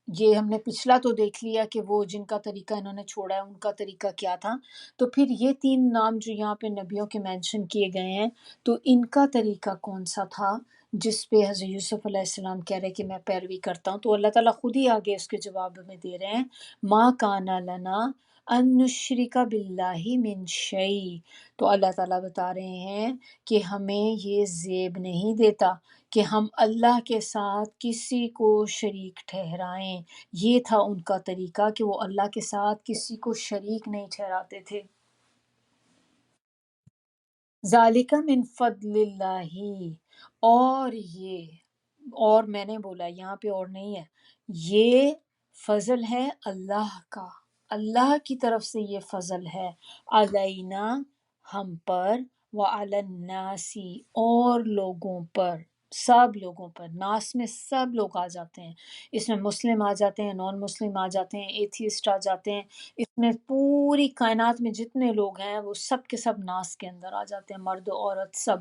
یہ ہم نے پچھلا تو دیکھ لیا کہ وہ جن کا طریقہ انہوں نے چھوڑا ہے ان کا طریقہ کیا تھا۔ تو پھر یہ تین نام جو یہاں پہ نبیوں کے مینشن کیے گئے ہیں، تو ان کا طریقہ کون سا تھا جس پہ حضرت یوسف علیہ السلام کہہ رہے کہ میں پیروی کرتا ہوں؟ تو اللہ تعالیٰ خود ہی آگے اس کے جواب میں دے رہے ہیں، ما کان لنا ان نشرک باللہ من شیء۔ تو اللہ تعالیٰ بتا رہے ہیں کہ ہمیں یہ زیب نہیں دیتا کہ ہم اللہ کے ساتھ کسی کو شریک ٹھہرائیں۔ یہ تھا ان کا طریقہ کہ وہ اللہ کے ساتھ کسی کو شریک نہیں ٹھہراتے تھے۔ ذالک من فضل اللہ، اور یہ، اور میں نے بولا یہاں پہ اور نہیں ہے، یہ فضل ہے اللہ کا، اللہ کی طرف سے یہ فضل ہے، علینا، ہم پر، وعلی الناس، اور لوگوں پر، سب لوگوں پر۔ ناس میں سب لوگ آ جاتے ہیں، اس میں مسلم آ جاتے ہیں، نان مسلم آ جاتے ہیں، ایتھیسٹ آ جاتے ہیں، اس میں پوری کائنات میں جتنے لوگ ہیں وہ سب کے سب ناس کے اندر آ جاتے ہیں، مرد و عورت سب۔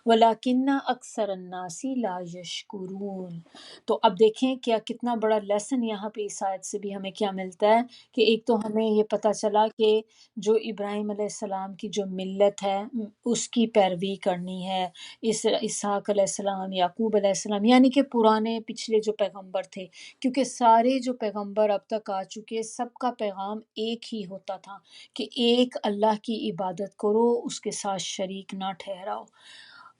وَلَكِنَّ أَكْثَرَ النَّاسِ لَا يَشْكُرُونَ۔ تو اب دیکھیں کیا کتنا بڑا لیسن یہاں پہ اس آیت سے بھی ہمیں کیا ملتا ہے کہ ایک تو ہمیں یہ پتہ چلا کہ جو ابراہیم علیہ السلام کی جو ملت ہے اس کی پیروی کرنی ہے، اسحاق علیہ السلام، یعقوب علیہ السلام، یعنی کہ پرانے پچھلے جو پیغمبر تھے، کیونکہ سارے جو پیغمبر اب تک آ چکے سب کا پیغام ایک ہی ہوتا تھا کہ ایک اللہ کی عبادت کرو، اس کے ساتھ شریک نہ ٹھہراؤ۔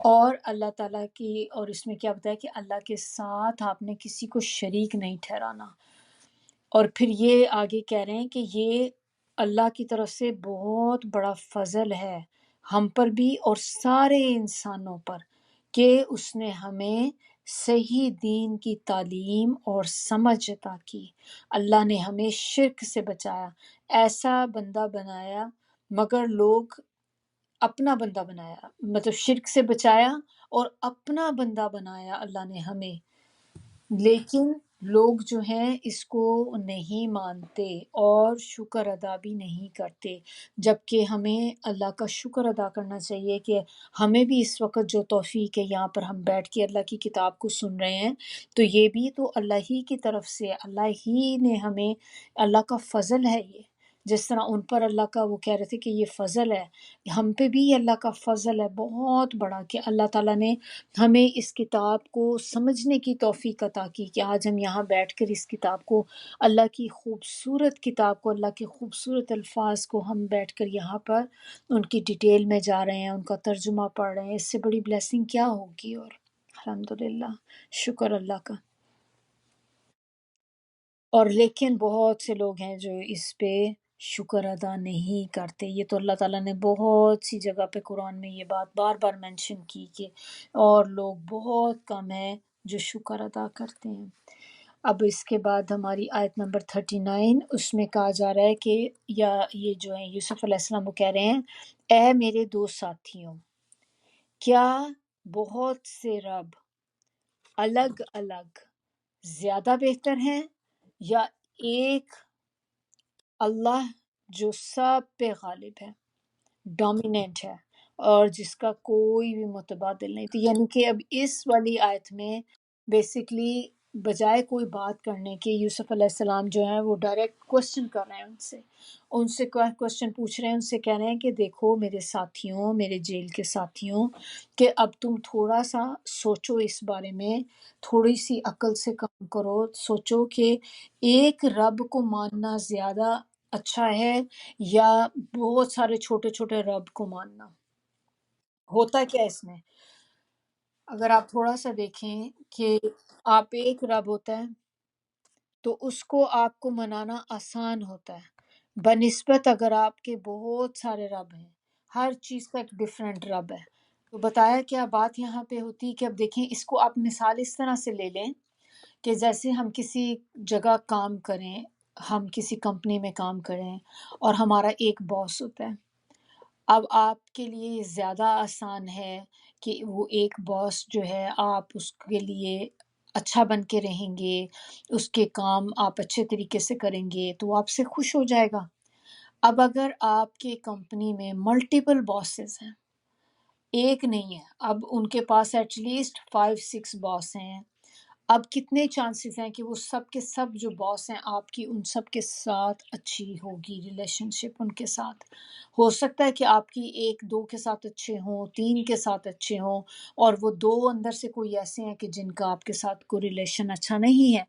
اور اللہ تعالیٰ کی، اور اس میں کیا بتایا کہ اللہ کے ساتھ آپ نے کسی کو شریک نہیں ٹھہرانا۔ اور پھر یہ آگے کہہ رہے ہیں کہ یہ اللہ کی طرف سے بہت بڑا فضل ہے ہم پر بھی اور سارے انسانوں پر، کہ اس نے ہمیں صحیح دین کی تعلیم اور سمجھ عطا کی۔ اللہ نے ہمیں شرک سے بچایا، ایسا بندہ بنایا، مگر لوگ اپنا بندہ بنایا، مطلب شرک سے بچایا اور اپنا بندہ بنایا اللہ نے ہمیں، لیکن لوگ جو ہیں اس کو نہیں مانتے اور شکر ادا بھی نہیں کرتے، جبکہ ہمیں اللہ کا شکر ادا کرنا چاہیے کہ ہمیں بھی اس وقت جو توفیق ہے یہاں پر ہم بیٹھ کے اللہ کی کتاب کو سن رہے ہیں، تو یہ بھی تو اللہ ہی کی طرف سے، اللہ ہی نے ہمیں، اللہ کا فضل ہے یہ، جس طرح ان پر اللہ کا وہ کہہ رہے تھے کہ یہ فضل ہے، ہم پہ بھی اللہ کا فضل ہے بہت بڑا کہ اللہ تعالیٰ نے ہمیں اس کتاب کو سمجھنے کی توفیق عطا کی کہ آج ہم یہاں بیٹھ کر اس کتاب کو، اللہ کی خوبصورت کتاب کو، اللہ کے خوبصورت الفاظ کو ہم بیٹھ کر یہاں پر ان کی ڈیٹیل میں جا رہے ہیں، ان کا ترجمہ پڑھ رہے ہیں، اس سے بڑی بلیسنگ کیا ہوگی؟ اور الحمدللہ، شکر اللہ کا۔ اور لیکن بہت سے لوگ ہیں جو اس پہ شکر ادا نہیں کرتے۔ یہ تو اللہ تعالیٰ نے بہت سی جگہ پہ قرآن میں یہ بات بار بار مینشن کی کہ اور لوگ بہت کم ہیں جو شکر ادا کرتے ہیں۔ اب اس کے بعد ہماری آیت نمبر 39، اس میں کہا جا رہا ہے کہ یا یہ جو ہیں یوسف علیہ السلام وہ کہہ رہے ہیں، اے میرے دو ساتھیوں، کیا بہت سے رب الگ الگ زیادہ بہتر ہیں یا ایک اللہ جو سب پہ غالب ہے، ڈومیننٹ ہے اور جس کا کوئی بھی متبادل نہیں؟ تو یعنی کہ اب اس والی آیت میں بیسکلی بجائے کوئی بات کرنے کے یوسف علیہ السلام جو ہیں وہ ڈائریکٹ کوشچن کر رہے ہیں، ان سے کوشچن پوچھ رہے ہیں، ان سے کہہ رہے ہیں کہ دیکھو میرے ساتھیوں، میرے جیل کے ساتھیوں، کہ اب تم تھوڑا سا سوچو اس بارے میں، تھوڑی سی عقل سے کام کرو، سوچو کہ ایک رب کو ماننا زیادہ اچھا ہے یا بہت سارے چھوٹے چھوٹے رب کو ماننا؟ ہوتا کیا ہے اس میں، اگر آپ تھوڑا سا دیکھیں کہ آپ ایک رب ہوتا ہے تو اس کو آپ کو منانا آسان ہوتا ہے بنسبت اگر آپ کے بہت سارے رب ہیں، ہر چیز کا ایک ڈفرینٹ رب ہے۔ تو بتایا کیا بات یہاں پہ ہوتی ہے کہ اب دیکھیں اس کو آپ مثال اس طرح سے لے لیں کہ جیسے ہم کسی جگہ کام کریں، ہم کسی کمپنی میں کام کریں اور ہمارا ایک باس ہوتا ہے۔ اب آپ کے لیے یہ زیادہ آسان ہے کہ وہ ایک باس جو ہے آپ اس کے لیے اچھا بن کے رہیں گے، اس کے کام آپ اچھے طریقے سے کریں گے تو وہ آپ سے خوش ہو جائے گا۔ اب اگر آپ کے کمپنی میں ملٹیپل باسز ہیں، ایک نہیں ہے، اب ان کے پاس ایٹ لیسٹ 5-6 باس ہیں، اب کتنے چانسز ہیں کہ وہ سب کے سب جو باس ہیں آپ کی ان سب کے ساتھ اچھی ہوگی ریلیشن شپ ان کے ساتھ؟ ہو سکتا ہے کہ آپ کی ایک دو کے ساتھ اچھے ہوں، تین کے ساتھ اچھے ہوں، اور وہ دو اندر سے کوئی ایسے ہیں کہ جن کا آپ کے ساتھ کوئی ریلیشن اچھا نہیں ہے،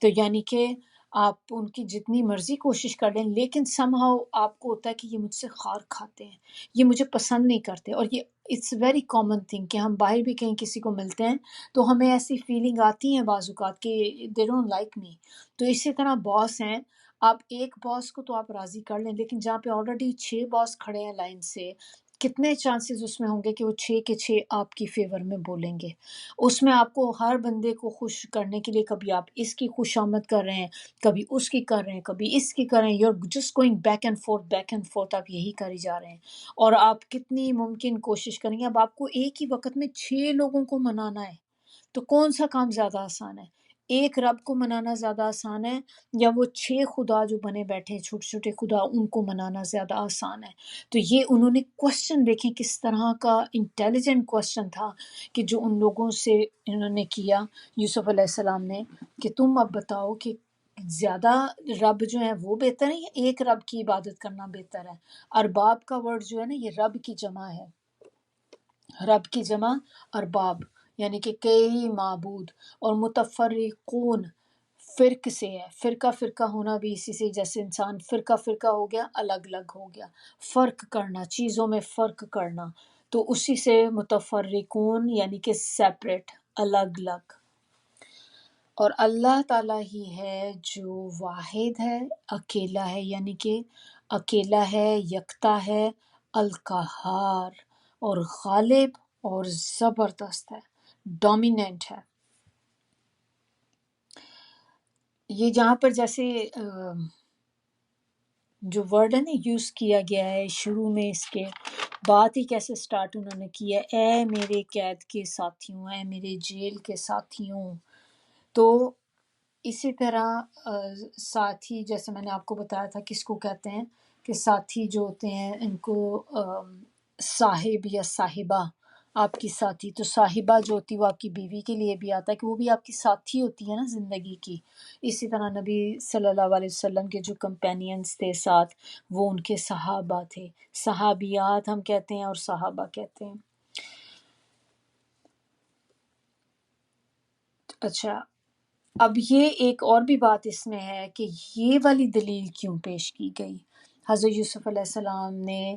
تو یعنی کہ آپ ان کی جتنی مرضی کوشش کر لیں لیکن سم ہاؤ آپ کو ہوتا ہے کہ یہ مجھ سے خار کھاتے ہیں، یہ مجھے پسند نہیں کرتے۔ اور یہ اٹس ویری کامن تھنگ کہ ہم باہر بھی کہیں کسی کو ملتے ہیں تو ہمیں ایسی فیلنگ آتی ہیں بعض اوقات کہ دے ڈونٹ لائک می۔ تو اسی طرح باس ہیں، آپ ایک باس کو تو آپ راضی کر لیں لیکن جہاں پہ آلریڈی 6 باس کھڑے ہیں لائن سے، کتنے چانسز اس میں ہوں گے کہ وہ 6 کے 6 آپ کی فیور میں بولیں گے؟ اس میں آپ کو ہر بندے کو خوش کرنے کے لیے کبھی آپ اس کی خوش آمد کر رہے ہیں، کبھی اس کی کر رہے ہیں، کبھی اس کی کر رہے ہیں، you are just going back and forth, آپ یہی کری جا رہے ہیں۔ اور آپ کتنی ممکن کوشش کریں گے، اب آپ کو ایک ہی وقت میں 6 لوگوں کو منانا ہے تو کون سا کام زیادہ آسان ہے؟ ایک رب کو منانا زیادہ آسان ہے یا وہ 6 خدا جو بنے بیٹھے ہیں چھوٹے چھوٹے خدا ان کو منانا زیادہ آسان ہے؟ تو یہ انہوں نے کوشچن دیکھیں کس طرح کا انٹیلیجنٹ کوشچن تھا کہ جو ان لوگوں سے انہوں نے کیا یوسف علیہ السلام نے، کہ تم اب بتاؤ کہ زیادہ رب جو ہیں وہ بہتر ہیں یا ایک رب کی عبادت کرنا بہتر ہے؟ ارباب کا ورڈ جو ہے نا یہ رب کی جمع ہے، رب کی جمع ارباب یعنی کہ کئی معبود، اور متفرقون فرق سے ہے، فرقہ فرقہ ہونا بھی اسی سے، جیسے انسان فرقہ فرقہ ہو گیا الگ الگ ہو گیا، فرق کرنا، چیزوں میں فرق کرنا، تو اسی سے متفرقون یعنی کہ سیپریٹ، الگ الگ۔ اور اللہ تعالیٰ ہی ہے جو واحد ہے، اکیلا ہے، یعنی کہ اکیلا ہے، یکتا ہے، القہار، اور غالب اور زبردست ہے، ڈومیننٹ ہے۔ یہ جہاں پر جیسے جو ورڈ ہے نا یوز کیا گیا ہے شروع میں، اس کے بات ہی کیسے سٹارٹ انہوں نے کیا ہے، اے میرے قید کے ساتھیوں، اے میرے جیل کے ساتھیوں۔ تو اسی طرح ساتھی، جیسے میں نے آپ کو بتایا تھا کس کو کہتے ہیں، کہ ساتھی جو ہوتے ہیں ان کو صاحب یا صاحبہ، آپ کی ساتھی، تو صاحبہ جو ہوتی ہے وہ آپ کی بیوی کے لیے بھی آتا ہے کہ وہ بھی آپ کی ساتھی ہوتی ہے نا زندگی کی۔ اسی طرح نبی صلی اللہ علیہ وسلم کے جو کمپینینز تھے ساتھ، وہ ان کے صحابہ تھے، صحابیات ہم کہتے ہیں اور صحابہ کہتے ہیں۔ اچھا، اب یہ ایک اور بھی بات اس میں ہے کہ یہ والی دلیل کیوں پیش کی گئی؟ حضرت یوسف علیہ السلام نے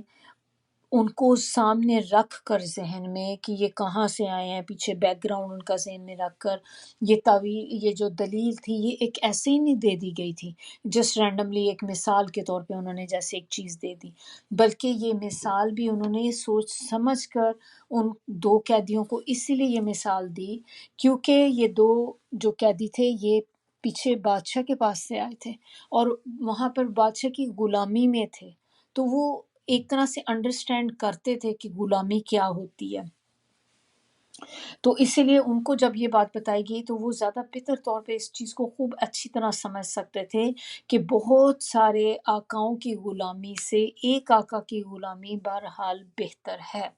ان کو سامنے رکھ کر ذہن میں کہ یہ کہاں سے آئے ہیں، پیچھے بیک گراؤنڈ ان کا ذہن میں رکھ کر یہ طویل، یہ جو دلیل تھی یہ ایک ایسے ہی نہیں دے دی گئی تھی جسٹ رینڈملی ایک مثال کے طور پہ انہوں نے جیسے ایک چیز دے دی، بلکہ یہ مثال بھی انہوں نے سوچ سمجھ کر ان دو قیدیوں کو اسی لیے یہ مثال دی کیونکہ یہ دو جو قیدی تھے یہ پیچھے بادشاہ کے پاس سے آئے تھے اور وہاں پر بادشاہ کی غلامی میں تھے، تو وہ ایک طرح سے انڈرسٹینڈ کرتے تھے کہ غلامی کیا ہوتی ہے، تو اسی لیے ان کو جب یہ بات بتائی گئی تو وہ زیادہ بہتر طور پہ اس چیز کو خوب اچھی طرح سمجھ سکتے تھے کہ بہت سارے آقاؤں کی غلامی سے ایک آقا کی غلامی بہرحال بہتر ہے،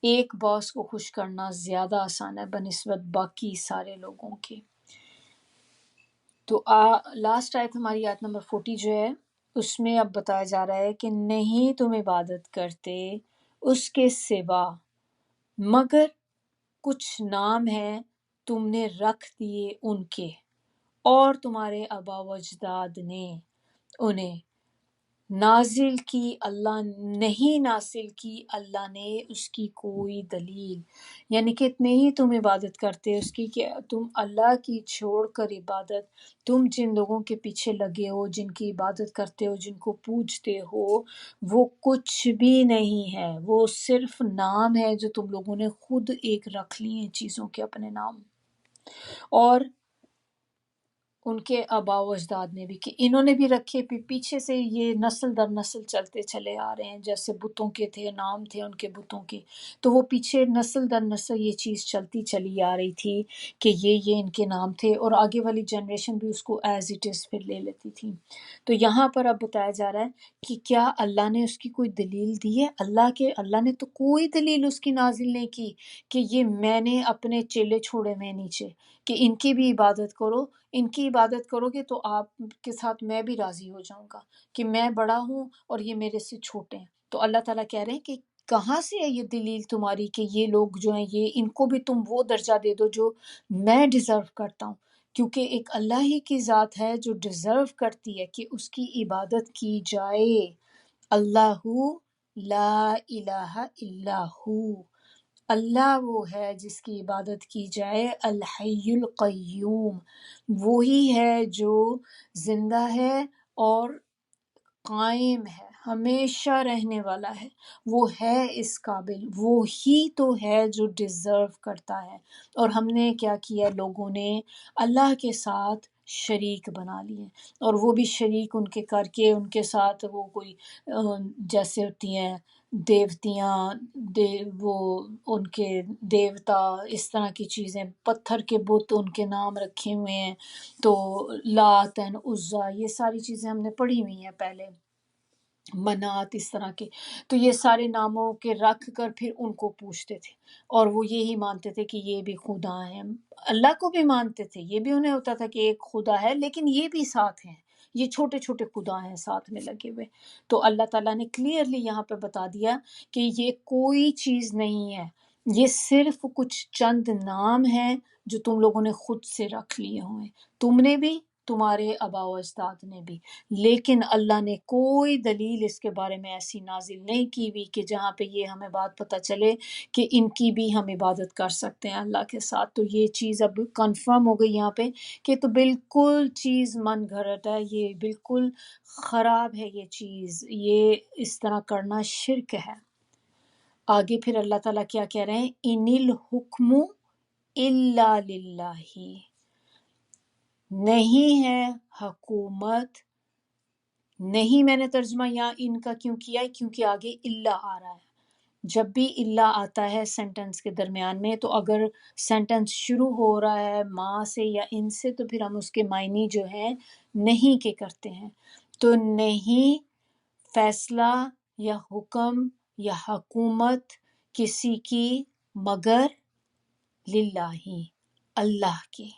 ایک باس کو خوش کرنا زیادہ آسان ہے بنسبت باقی سارے لوگوں کے۔ تو لاسٹ آیت ہماری آیت نمبر 40 جو ہے اس میں اب بتایا جا رہا ہے کہ نہیں تم عبادت کرتے اس کے سوا مگر کچھ نام ہیں تم نے رکھ دیے ان کے اور تمہارے آبا و اجداد نے انہیں نازل کی، اللہ نہیں نازل کی اللہ نے اس کی کوئی دلیل، یعنی کہ نہیں تم عبادت کرتے اس کی کہ تم اللہ کی چھوڑ کر عبادت، تم جن لوگوں کے پیچھے لگے ہو، جن کی عبادت کرتے ہو، جن کو پوجتے ہو، وہ کچھ بھی نہیں ہے، وہ صرف نام ہے جو تم لوگوں نے خود ایک رکھ لی ہیں چیزوں کے اپنے نام، اور ان کے آبا و اجداد نے بھی، کہ انہوں نے بھی رکھے، پیچھے سے یہ نسل در نسل چلتے چلے آ رہے ہیں، جیسے بتوں کے تھے نام تھے ان کے بتوں کے، تو وہ پیچھے نسل در نسل یہ چیز چلتی چلی آ رہی تھی کہ یہ ان کے نام تھے، اور آگے والی جنریشن بھی اس کو ایز اٹ از پھر لے لیتی تھی۔ تو یہاں پر اب بتایا جا رہا ہے کہ کیا اللہ نے اس کی کوئی دلیل دی ہے؟ اللہ نے تو کوئی دلیل اس کی نازل نہیں کی کہ یہ میں نے اپنے چیلے چھوڑے میں نیچے کہ ان کی بھی عبادت کرو، ان کی عبادت کرو گے تو آپ کے ساتھ میں بھی راضی ہو جاؤں گا کہ میں بڑا ہوں اور یہ میرے سے چھوٹے ہیں۔ تو اللہ تعالیٰ کہہ رہے ہیں کہ کہاں سے ہے یہ دلیل تمہاری کہ یہ لوگ جو ہیں یہ ان کو بھی تم وہ درجہ دے دو جو میں ڈیزرو کرتا ہوں، کیونکہ ایک اللہ ہی کی ذات ہے جو ڈیزرو کرتی ہے کہ اس کی عبادت کی جائے، اللہ لا الہ الا ہو، اللہ وہ ہے جس کی عبادت کی جائے، الحی القیوم، وہی ہے جو زندہ ہے اور قائم ہے، ہمیشہ رہنے والا ہے، وہ ہے اس قابل، وہی تو ہے جو ڈیزرو کرتا ہے، اور ہم نے کیا کیا، لوگوں نے اللہ کے ساتھ شریک بنا لیے، اور وہ بھی شریک ان کے کر کے ان کے ساتھ وہ کوئی جیسے ہوتی ہیں دیوتیاں، وہ ان کے دیوتا، اس طرح کی چیزیں، پتھر کے بت ان کے نام رکھے ہوئے ہیں، تو لات اینڈ عزا یہ ساری چیزیں ہم نے پڑھی ہوئی ہیں پہلے، منات، اس طرح کے، تو یہ سارے ناموں کے رکھ کر پھر ان کو پوچھتے تھے، اور وہ یہی مانتے تھے کہ یہ بھی خدا ہیں، اللہ کو بھی مانتے تھے، یہ بھی انہیں ہوتا تھا کہ ایک خدا ہے لیکن یہ بھی ساتھ ہیں، یہ چھوٹے چھوٹے خدا ہیں ساتھ میں لگے ہوئے۔ تو اللہ تعالیٰ نے کلیئرلی یہاں پہ بتا دیا کہ یہ کوئی چیز نہیں ہے، یہ صرف کچھ چند نام ہیں جو تم لوگوں نے خود سے رکھ لیے ہوئے، تم نے بھی، تمہارے آبا و اجداد نے بھی، لیکن اللہ نے کوئی دلیل اس کے بارے میں ایسی نازل نہیں کی ہوئی کہ جہاں پہ یہ ہمیں بات پتہ چلے کہ ان کی بھی ہم عبادت کر سکتے ہیں اللہ کے ساتھ۔ تو یہ چیز اب کنفرم ہو گئی یہاں پہ کہ تو بالکل چیز من گھڑت ہے، یہ بالکل خراب ہے یہ چیز، یہ اس طرح کرنا شرک ہے۔ آگے پھر اللہ تعالیٰ کیا کہہ رہے ہیں، ان الحکم الا للہ، نہیں ہے حکومت، نہیں، میں نے ترجمہ یہاں ان کا کیوں کیا ہے کیونکہ آگے اللہ آ رہا ہے، جب بھی اللہ آتا ہے سینٹنس کے درمیان میں تو اگر سینٹنس شروع ہو رہا ہے ماں سے یا ان سے تو پھر ہم اس کے معنی جو ہیں نہیں کے کرتے ہیں، تو نہیں فیصلہ یا حکم یا حکومت کسی کی مگر للہ، اللہ کی،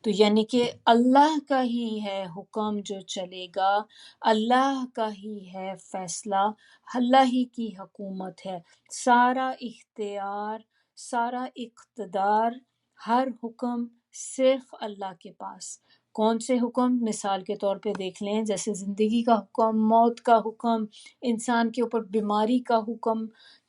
تو یعنی کہ اللہ کا ہی ہے حکم جو چلے گا، اللہ کا ہی ہے فیصلہ، اللہ ہی کی حکومت ہے، سارا اختیار، سارا اقتدار، ہر حکم صرف اللہ کے پاس، کون سے حکم؟ مثال کے طور پہ دیکھ لیں، جیسے زندگی کا حکم، موت کا حکم، انسان کے اوپر بیماری کا حکم،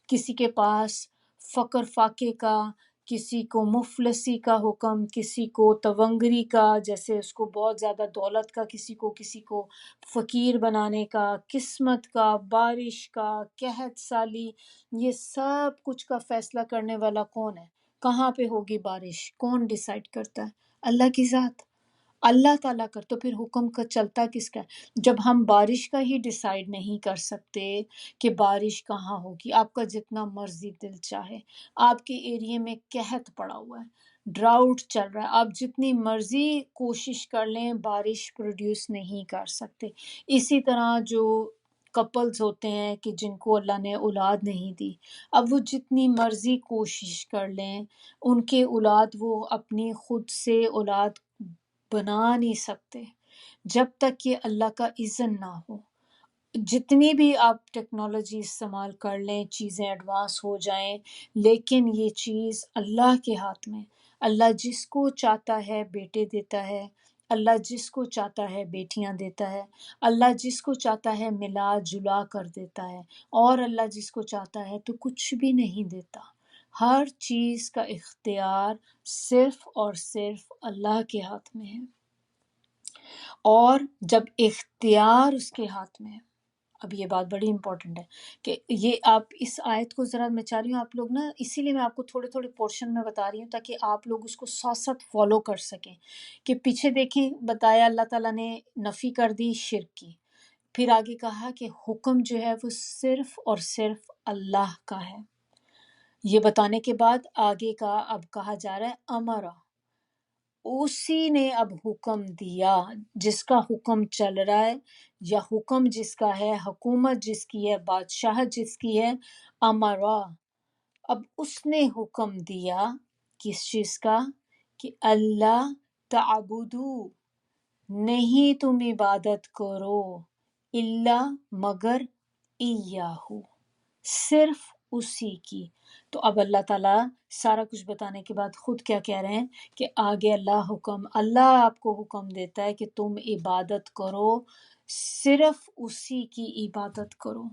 کسی کے پاس فقر فاقے کا، کسی کو مفلسی کا حکم، کسی کو تونگری کا، جیسے اس کو بہت زیادہ دولت کا، کسی کو فقیر بنانے کا، قسمت کا، بارش کا، قحط سالی، یہ سب کچھ کا فیصلہ کرنے والا کون ہے؟ کہاں پہ ہوگی بارش؟ کون ڈیسائیڈ کرتا ہے؟ اللہ کی ذات، اللہ تعالیٰ کر۔ تو پھر حکم کا چلتا کس کا ہے؟ جب ہم بارش کا ہی ڈیسائیڈ نہیں کر سکتے کہ بارش کہاں ہوگی، آپ کا جتنا مرضی دل چاہے، آپ کے ایریے میں قحط پڑا ہوا ہے، ڈراؤٹ چل رہا ہے، آپ جتنی مرضی کوشش کر لیں بارش پروڈیوس نہیں کر سکتے۔ اسی طرح جو کپلز ہوتے ہیں کہ جن کو اللہ نے اولاد نہیں دی، اب وہ جتنی مرضی کوشش کر لیں، ان کے اولاد وہ اپنی خود سے اولاد بنا نہیں سکتے جب تک کہ اللہ کا اذن نہ ہو۔ جتنی بھی آپ ٹیکنالوجی استعمال کر لیں، چیزیں ایڈوانس ہو جائیں، لیکن یہ چیز اللہ کے ہاتھ میں۔ اللہ جس کو چاہتا ہے بیٹے دیتا ہے، اللہ جس کو چاہتا ہے بیٹیاں دیتا ہے، اللہ جس کو چاہتا ہے ملا جلا کر دیتا ہے، اور اللہ جس کو چاہتا ہے تو کچھ بھی نہیں دیتا۔ ہر چیز کا اختیار صرف اور صرف اللہ کے ہاتھ میں ہے، اور جب اختیار اس کے ہاتھ میں ہے، اب یہ بات بڑی امپورٹنٹ ہے کہ یہ آپ اس آیت کو ذرا، میں چاہ رہی ہوں آپ لوگ نا، اسی لیے میں آپ کو تھوڑے تھوڑے پورشن میں بتا رہی ہوں تاکہ آپ لوگ اس کو ساتھ ساتھ فالو کر سکیں، کہ پیچھے دیکھیں بتایا اللہ تعالیٰ نے نفی کر دی شرک کی، پھر آگے کہا کہ حکم جو ہے وہ صرف اور صرف اللہ کا ہے۔ یہ بتانے کے بعد آگے کا اب کہا جا رہا ہے امرا، اسی نے اب حکم دیا، جس کا حکم چل رہا ہے یا حکم جس کا ہے، حکومت جس کی ہے، بادشاہت جس کی ہے، امرا، اب اس نے حکم دیا کس چیز کا؟ کہ اللہ تعبدو، نہیں تم عبادت کرو، اللہ مگر ایاہو، صرف اسی کی۔ تو اب اللہ تعالیٰ سارا کچھ بتانے کے بعد خود کیا کہہ رہے ہیں کہ آگے اللہ آپ کو حکم دیتا ہے کہ تم عبادت کرو، صرف اسی کی عبادت کرو،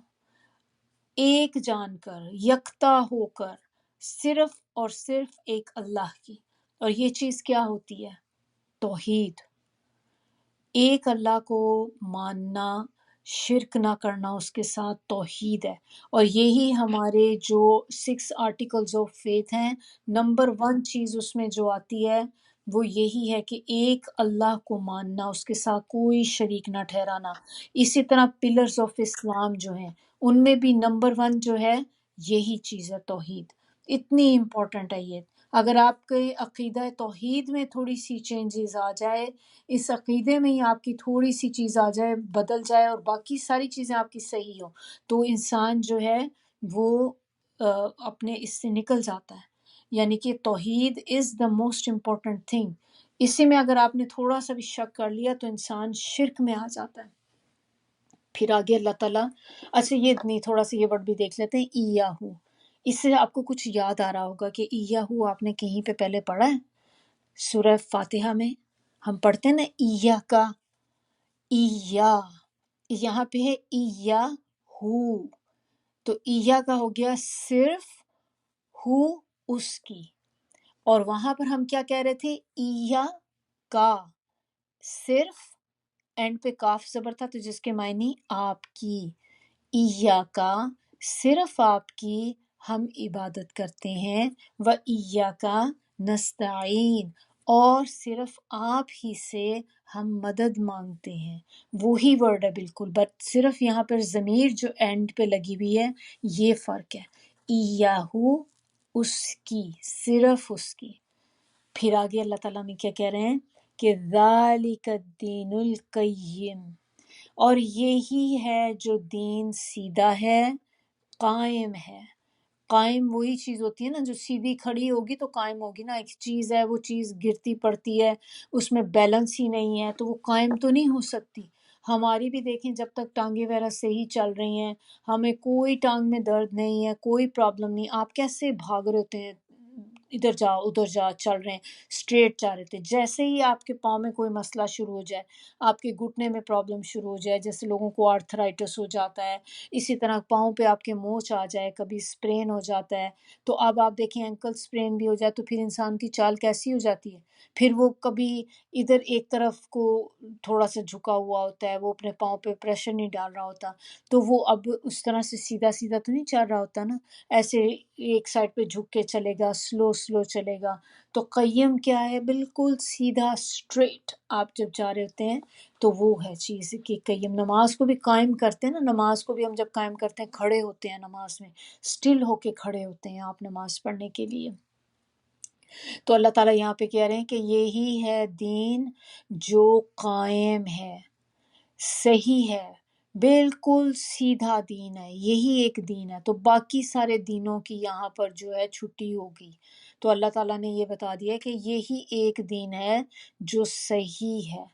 ایک جان کر، یکتا ہو کر، صرف اور صرف ایک اللہ کی۔ اور یہ چیز کیا ہوتی ہے؟ توحید، ایک اللہ کو ماننا، شرک نہ کرنا اس کے ساتھ، توحید ہے۔ اور یہی ہمارے جو 6 آرٹیکلز آف فیتھ ہیں، نمبر 1 چیز اس میں جو آتی ہے وہ یہی ہے کہ ایک اللہ کو ماننا، اس کے ساتھ کوئی شریک نہ ٹھہرانا۔ اسی طرح پلرز آف اسلام جو ہیں، ان میں بھی نمبر 1 جو ہے یہی چیز ہے، توحید۔ اتنی امپورٹنٹ ہے یہ۔ اگر آپ کے عقیدہ توحید میں تھوڑی سی چینجز آ جائے، اس عقیدے میں ہی آپ کی تھوڑی سی چیز آ جائے، بدل جائے، اور باقی ساری چیزیں آپ کی صحیح ہوں، تو انسان جو ہے وہ اپنے اس سے نکل جاتا ہے۔ یعنی کہ توحید از دا موسٹ امپورٹنٹ تھنگ۔ اسی میں اگر آپ نے تھوڑا سا بھی شک کر لیا تو انسان شرک میں آ جاتا ہے۔ پھر آگے اللہ تعالیٰ، اچھا یہ نہیں، تھوڑا سا یہ ورڈ بھی دیکھ لیتے ہیں، ایاہو۔ اس سے آپ کو کچھ یاد آ رہا ہوگا کہ ایاہو آپ نے کہیں پہ پہلے پڑھا ہے، سورہ فاتحہ میں ہم پڑھتے ہیں نا، ایہ کا، ایہ، یہاں پہ ہے ایہ ہو، تو ایہ کا ہو گیا صرف، ہو اس کی، اور وہاں پر ہم کیا کہہ رہے تھے؟ ایہ کا، صرف، اینڈ پہ کاف زبر تھا تو جس کے معنی آپ کی، ایہ کا، صرف آپ کی ہم عبادت کرتے ہیں، و ایہ کا نستعین، اور صرف آپ ہی سے ہم مدد مانگتے ہیں۔ وہی ورڈ ہے بالکل، بٹ صرف یہاں پر ضمیر جو اینڈ پہ لگی ہوئی ہے، یہ فرق ہے، ایہو اس کی، صرف اس کی۔ پھر آگے اللہ تعالیٰ میں کیا کہہ رہے ہیں کہ ذالک الدین القیم، اور یہی ہے جو دین سیدھا ہے، قائم ہے۔ قائم وہی چیز ہوتی ہے نا جو سیدھی کھڑی ہوگی تو قائم ہوگی نا، ایک چیز ہے وہ چیز گرتی پڑتی ہے، اس میں بیلنس ہی نہیں ہے تو وہ قائم تو نہیں ہو سکتی۔ ہماری بھی دیکھیں، جب تک ٹانگیں وغیرہ صحیح چل رہی ہیں، ہمیں کوئی ٹانگ میں درد نہیں ہے، کوئی پرابلم نہیں، آپ کیسے بھاگ رہے ہوتے ہیں ادھر جا ادھر جا چل رہے ہیں، اسٹریٹ جا رہے تھے. جیسے ہی آپ کے پاؤں میں کوئی مسئلہ شروع ہو جائے، آپ کے گھٹنے میں پرابلم شروع ہو جائے، جیسے لوگوں کو آرتھرائٹس ہو جاتا ہے، اسی طرح پاؤں پہ آپ کے موچ آ جائے، کبھی اسپرین ہو جاتا ہے، تو اب آپ دیکھیں اینکل اسپرین بھی ہو جائے تو پھر انسان کی چال کیسی ہو جاتی ہے. پھر وہ کبھی ادھر ایک طرف کو تھوڑا سا جھکا ہوا ہوتا ہے، وہ اپنے پاؤں پہ پریشر نہیں ڈال رہا ہوتا، تو وہ اب اس طرح سے سیدھا سیدھا تو نہیں چل رہا ہوتا نا، ایسے ایک سائڈ پہ جھک کے چلے گا، سلو سلو چلے گا. تو قیم کیا ہے؟ بالکل سیدھا اسٹریٹ آپ جب جا رہے ہوتے ہیں تو وہ ہے چیز کہ قیم. نماز کو بھی قائم کرتے ہیں نا، نماز کو بھی ہم جب قائم کرتے ہیں کھڑے ہوتے ہیں، نماز میں سٹل ہو کے کھڑے ہوتے ہیں آپ نماز پڑھنے کے لیے. تو اللہ تعالیٰ یہاں پہ کہہ رہے ہیں کہ یہی ہے دین جو قائم ہے، صحیح ہے، بالکل سیدھا دین ہے، یہی ایک دین ہے. تو باقی سارے دینوں کی یہاں پر جو ہے چھٹی ہوگی. تو اللہ تعالیٰ نے یہ بتا دیا کہ یہی ایک دین ہے جو صحیح ہے.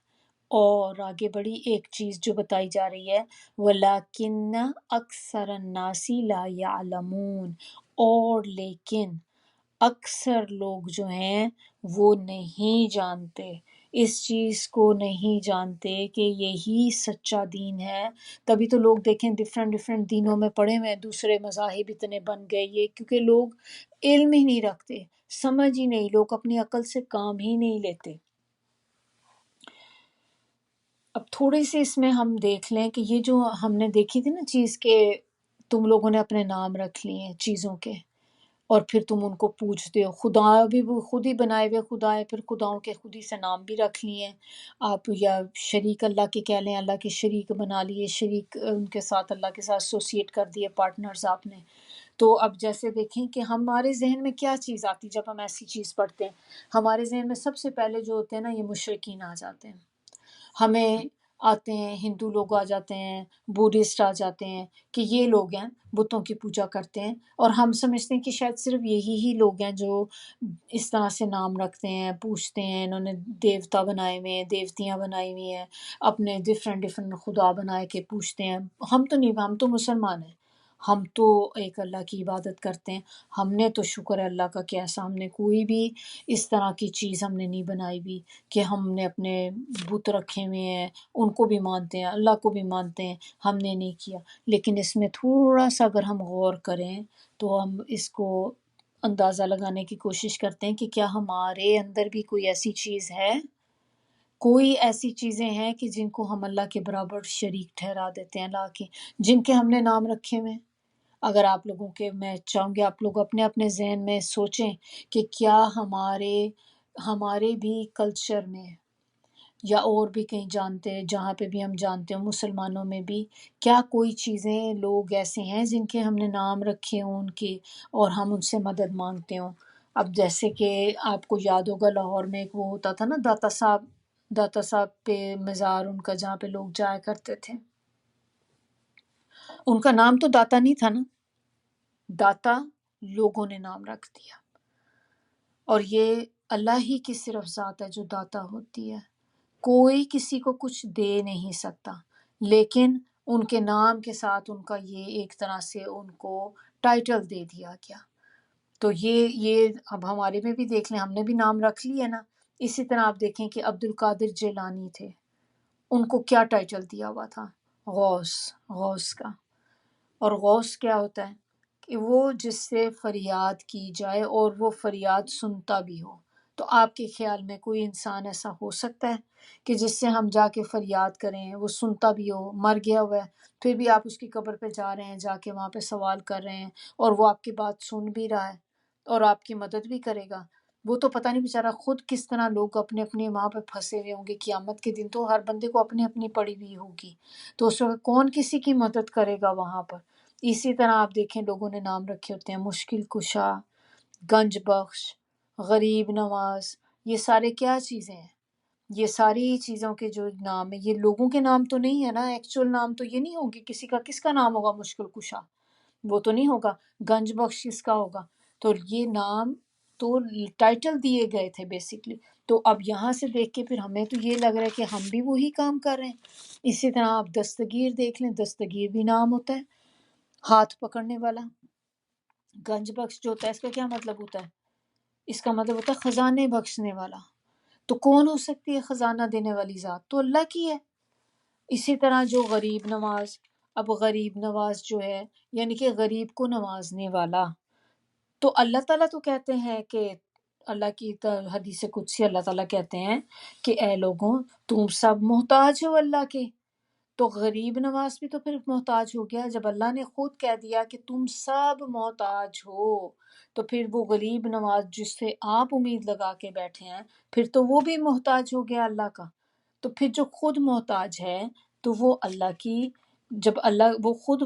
اور آگے بڑی ایک چیز جو بتائی جا رہی ہے، وَلَكِنَّ أَكْثَرَ النَّاسِ لَا يَعْلَمُونَ، اور لیکن اکثر لوگ جو ہیں وہ نہیں جانتے، اس چیز کو نہیں جانتے کہ یہی سچا دین ہے. تبھی تو لوگ دیکھیں ڈفرینٹ دینوں میں پڑے ہوئے ہیں، دوسرے مذاہب اتنے بن گئے، یہ کیونکہ لوگ علم ہی نہیں رکھتے، سمجھ ہی نہیں، لوگ اپنی عقل سے کام ہی نہیں لیتے. اب تھوڑے سے اس میں ہم دیکھ لیں کہ یہ جو ہم نے دیکھی تھی نا چیز کہ تم لوگوں نے اپنے نام رکھ لیے ہیں چیزوں کے، اور پھر تم ان کو پوچھتے ہو. خدا بھی وہ خود ہی بنائے ہوئے خدا ہے، پھر خداؤں کے خود ہی سے نام بھی رکھ لیے ہیں آپ، یا شریک اللہ کے کہہ لیں، اللہ کے شریک بنا لیے، شریک ان کے ساتھ اللہ کے ساتھ ایسوسیٹ کر دیے، پارٹنرز آپ نے. تو اب جیسے دیکھیں کہ ہمارے ذہن میں کیا چیز آتی جب ہم ایسی چیز پڑھتے ہیں، ہمارے ذہن میں سب سے پہلے جو ہوتے ہیں نا، یہ مشرکین آ جاتے ہیں. ہمیں آتے ہیں ہندو لوگ، آ جاتے ہیں بودھسٹ، آ جاتے ہیں کہ یہ لوگ ہیں بتوں کی پوجا کرتے ہیں، اور ہم سمجھتے ہیں کہ شاید صرف یہی ہی لوگ ہیں جو اس طرح سے نام رکھتے ہیں، پوچھتے ہیں. انہوں نے دیوتا بنائے ہوئے ہیں، دیوتیاں بنائی ہوئی ہیں، اپنے ڈفرینٹ خدا بنائے کے پوچھتے ہیں. ہم تو نہیں، ہم تو مسلمان ہیں، ہم تو ایک اللہ کی عبادت کرتے ہیں. ہم نے تو شکر ہے اللہ کا کہ ایسا ہم نے کوئی بھی اس طرح کی چیز ہم نے نہیں بنائی ہوئی کہ ہم نے اپنے بت رکھے ہوئے ہیں، ان کو بھی مانتے ہیں، اللہ کو بھی مانتے ہیں، ہم نے نہیں کیا. لیکن اس میں تھوڑا سا اگر ہم غور کریں تو ہم اس کو اندازہ لگانے کی کوشش کرتے ہیں کہ کیا ہمارے اندر بھی کوئی ایسی چیز ہے، کوئی ایسی چیزیں ہیں کہ جن کو ہم اللہ کے برابر شریک ٹھہرا دیتے ہیں لا کے، جن کے ہم نے نام رکھے ہوئے ہیں. اگر آپ لوگوں کے، میں چاہوں گی آپ لوگ اپنے اپنے ذہن میں سوچیں کہ کیا ہمارے بھی کلچر میں یا اور بھی کہیں جانتے ہیں، جہاں پہ بھی ہم جانتے ہوں مسلمانوں میں بھی، کیا کوئی چیزیں لوگ ایسے ہیں جن کے ہم نے نام رکھے ہوں ان کے، اور ہم ان سے مدد مانگتے ہوں. اب جیسے کہ آپ کو یاد ہوگا لاہور میں ایک وہ ہوتا تھا نا داتا صاحب پہ مزار ان کا، جہاں پہ لوگ جایا کرتے تھے. ان کا نام تو داتا نہیں تھا نا، داتا لوگوں نے نام رکھ دیا. اور یہ اللہ ہی کی صرف ذات ہے جو داتا ہوتی ہے، کوئی کسی کو کچھ دے نہیں سکتا، لیکن ان کے نام کے ساتھ ان کا یہ ایک طرح سے ان کو ٹائٹل دے دیا گیا. تو یہ اب ہمارے میں بھی دیکھ لیں، ہم نے بھی نام رکھ لیا نا. اسی طرح آپ دیکھیں کہ عبد القادر جیلانی تھے، ان کو کیا ٹائٹل دیا ہوا تھا؟ غوث کا. اور غوث کیا ہوتا ہے؟ کہ وہ جس سے فریاد کی جائے اور وہ فریاد سنتا بھی ہو. تو آپ کے خیال میں کوئی انسان ایسا ہو سکتا ہے کہ جس سے ہم جا کے فریاد کریں، وہ سنتا بھی ہو، مر گیا ہوا ہے، پھر بھی آپ اس کی قبر پہ جا رہے ہیں، جا کے وہاں پہ سوال کر رہے ہیں، اور وہ آپ کی بات سن بھی رہا ہے اور آپ کی مدد بھی کرے گا؟ وہ تو پتہ نہیں بیچارہ خود کس طرح لوگ اپنے اپنے وہاں پہ پھنسے ہوئے ہوں گے. قیامت کے دن تو ہر بندے کو اپنی اپنی پڑی ہوئی ہوگی، تو اس وقت کون کسی کی مدد کرے گا وہاں پر؟ اسی طرح آپ دیکھیں لوگوں نے نام رکھے ہوتے ہیں مشکل کشا، گنج بخش، غریب نواز. یہ سارے کیا چیزیں ہیں؟ یہ ساری چیزوں کے جو نام ہیں، یہ لوگوں کے نام تو نہیں ہے نا، ایکچوئل نام تو یہ نہیں ہوگی کسی کا. کس کا نام ہوگا مشکل کشا؟ وہ تو نہیں ہوگا. گنج بخش کس کا ہوگا؟ تو یہ نام تو ٹائٹل دیے گئے تھے بیسکلی. تو اب یہاں سے دیکھ کے پھر ہمیں تو یہ لگ رہا ہے کہ ہم بھی وہی کام کر رہے ہیں. اسی طرح آپ دستگیر دیکھ لیں، دستگیر بھی نام ہوتا ہے، ہاتھ پکڑنے والا. گنج بخش جو ہوتا ہے اس کا کیا مطلب ہوتا ہے؟ اس کا مطلب ہوتا ہے خزانے بخشنے والا. تو کون ہو سکتی ہے خزانہ دینے والی ذات؟ تو اللہ کی ہے. اسی طرح جو غریب نواز، اب غریب نواز جو ہے یعنی کہ غریب کو نوازنے والا، تو اللہ تعالیٰ تو کہتے ہیں کہ اللہ کی حدیث قدسی اللہ تعالیٰ کہتے ہیں کہ اے لوگوں تم سب محتاج ہو اللہ کے. تو غریب نواز بھی تو پھر محتاج ہو گیا. جب اللہ نے خود کہہ دیا کہ تم سب محتاج ہو، تو پھر وہ غریب نواز جس سے آپ امید لگا کے بیٹھے ہیں، پھر تو وہ بھی محتاج ہو گیا اللہ کا. تو پھر جو خود محتاج ہے تو وہ اللہ کی، جب اللہ وہ خود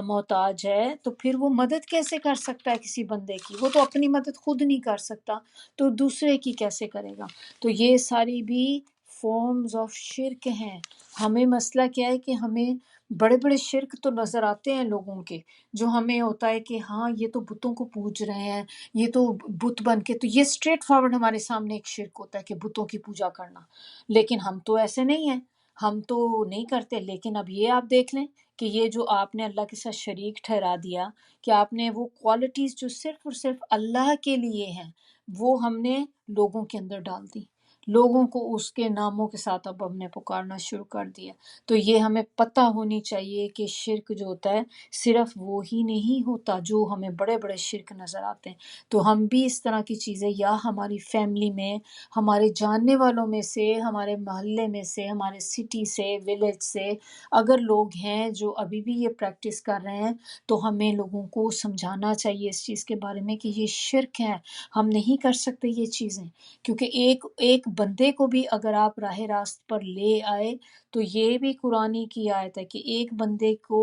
محتاج ہے تو پھر وہ مدد کیسے کر سکتا ہے کسی بندے کی؟ وہ تو اپنی مدد خود نہیں کر سکتا تو دوسرے کی کیسے کرے گا؟ تو یہ ساری بھی فارمز آف شرک ہیں. ہمیں مسئلہ کیا ہے کہ ہمیں بڑے بڑے شرک تو نظر آتے ہیں لوگوں کے، جو ہمیں ہوتا ہے کہ ہاں یہ تو بتوں کو پوج رہے ہیں، یہ تو بت بن کے، تو یہ اسٹریٹ فارورڈ ہمارے سامنے ایک شرک ہوتا ہے کہ بتوں کی پوجا کرنا. لیکن ہم تو ایسے نہیں ہیں، ہم تو نہیں کرتے. لیکن اب یہ آپ دیکھ لیں کہ یہ جو آپ نے اللہ کے ساتھ شریک ٹھہرا دیا، کہ آپ نے وہ کوالٹیز جو صرف اور صرف اللہ کے لیے ہیں وہ ہم نے لوگوں کے اندر ڈال دی، لوگوں کو اس کے ناموں کے ساتھ اب ہم نے پکارنا شروع کر دیا. تو یہ ہمیں پتہ ہونی چاہیے کہ شرک جو ہوتا ہے صرف وہ ہی نہیں ہوتا جو ہمیں بڑے بڑے شرک نظر آتے ہیں. تو ہم بھی اس طرح کی چیزیں یا ہماری فیملی میں، ہمارے جاننے والوں میں سے، ہمارے محلے میں سے، ہمارے سٹی سے، ولیج سے اگر لوگ ہیں جو ابھی بھی یہ پریکٹس کر رہے ہیں، تو ہمیں لوگوں کو سمجھانا چاہیے اس چیز کے بارے میں کہ یہ شرک ہے، ہم نہیں کر سکتے یہ چیزیں. کیونکہ ایک بندے کو بھی اگر آپ راہ راست پر لے آئے تو یہ بھی قرآنی کی آیت ہے کہ ایک بندے کو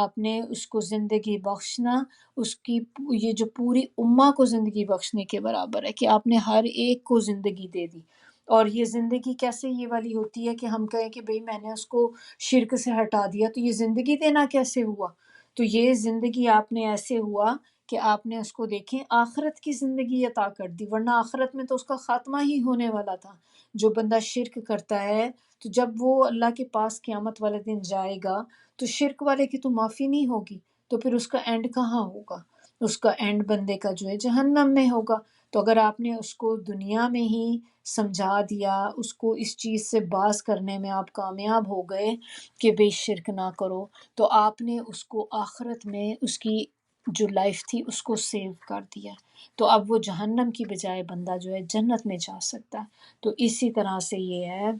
آپ نے اس کو زندگی بخشنا اس کی یہ جو پوری امہ کو زندگی بخشنے کے برابر ہے کہ آپ نے ہر ایک کو زندگی دے دی. اور یہ زندگی کیسے یہ والی ہوتی ہے کہ ہم کہیں کہ بھئی میں نے اس کو شرک سے ہٹا دیا، تو یہ زندگی دینا کیسے ہوا؟ تو یہ زندگی آپ نے ایسے ہوا کہ آپ نے اس کو دیکھیں آخرت کی زندگی عطا کر دی، ورنہ آخرت میں تو اس کا خاتمہ ہی ہونے والا تھا. جو بندہ شرک کرتا ہے تو جب وہ اللہ کے پاس قیامت والے دن جائے گا تو شرک والے کی تو معافی نہیں ہوگی، تو پھر اس کا اینڈ کہاں ہوگا؟ اس کا اینڈ بندے کا جو ہے جہنم میں ہوگا. تو اگر آپ نے اس کو دنیا میں ہی سمجھا دیا، اس کو اس چیز سے باز کرنے میں آپ کامیاب ہو گئے کہ بے شرک نہ کرو، تو آپ نے اس کو آخرت میں اس کی جو لائف تھی اس کو سیو کر دیا. تو اب وہ جہنم کی بجائے بندہ جو ہے جنت میں جا سکتا ہے. تو اسی طرح سے یہ ہے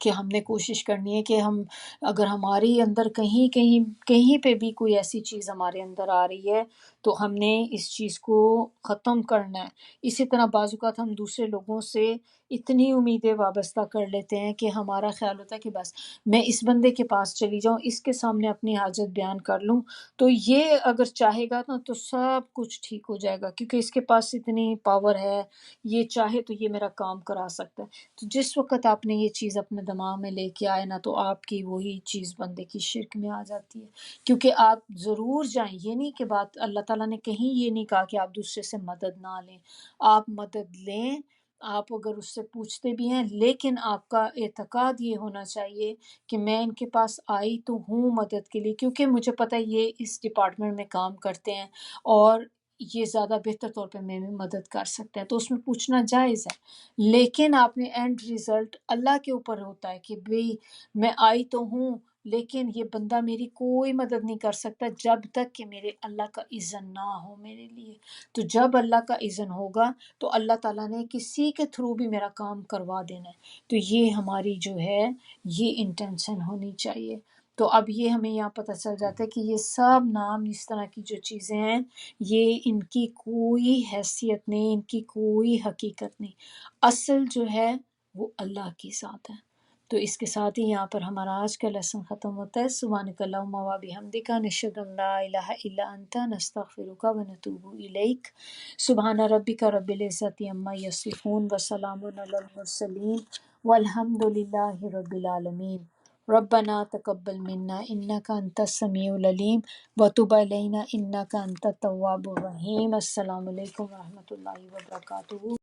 کہ ہم نے کوشش کرنی ہے کہ ہم اگر ہماری اندر کہیں پہ بھی کوئی ایسی چیز ہمارے اندر آ رہی ہے تو ہم نے اس چیز کو ختم کرنا ہے. اسی طرح بعض اوقات ہم دوسرے لوگوں سے اتنی امیدیں وابستہ کر لیتے ہیں کہ ہمارا خیال ہوتا ہے کہ بس میں اس بندے کے پاس چلی جاؤں، اس کے سامنے اپنی حاجت بیان کر لوں تو یہ اگر چاہے گا نا تو سب کچھ ٹھیک ہو جائے گا، کیونکہ اس کے پاس اتنی پاور ہے، یہ چاہے تو یہ میرا کام کرا سکتا ہے. تو جس وقت آپ نے یہ چیز اپنے دماغ میں لے کے آئے نا تو آپ کی وہی چیز بندے کی شرک میں آ جاتی ہے. کیونکہ آپ ضرور جائیں، یہ نہیں کہ بات اللہ تعالیٰ نے کہیں یہ نہیں کہا کہ آپ دوسرے سے مدد نہ لیں، آپ مدد لیں. آپ اگر اس سے پوچھتے بھی ہیں لیکن آپ کا اعتقاد یہ ہونا چاہیے کہ میں ان کے پاس آئی تو ہوں مدد کے لیے، کیونکہ مجھے پتہ ہے یہ اس ڈپارٹمنٹ میں کام کرتے ہیں اور یہ زیادہ بہتر طور پہ میری مدد کر سکتے ہیں، تو اس میں پوچھنا جائز ہے. لیکن آپ نے اینڈ ریزلٹ اللہ کے اوپر ہوتا ہے کہ بھئی میں آئی تو ہوں لیکن یہ بندہ میری کوئی مدد نہیں کر سکتا جب تک کہ میرے اللہ کا اذن نہ ہو میرے لیے. تو جب اللہ کا اذن ہوگا تو اللہ تعالیٰ نے کسی کے تھرو بھی میرا کام کروا دینا ہے. تو یہ ہماری جو ہے یہ انٹینشن ہونی چاہیے. تو اب یہ ہمیں یہاں پتہ چل جاتا ہے کہ یہ سب نام اس طرح کی جو چیزیں ہیں یہ ان کی کوئی حیثیت نہیں، ان کی کوئی حقیقت نہیں. اصل جو ہے وہ اللہ کی ذات ہے. تو اس کے ساتھ ہی یہاں پر ہمارا آج کا لیسن ختم ہوتا ہے. سبحانک اللہم و بحمدک نشہد ان لا الہ الا انت نستغفرک و نتوب الیک. سبحان ربک رب العزۃ عما یصفون وسلام علی المرسلین والحمد للہ رب العالمین. ربنا تقبل منا انک انت السمیع العلیم وتب علینا انک انت التواب الرحیم. السلام علیکم ورحمۃ اللہ وبرکاتہ.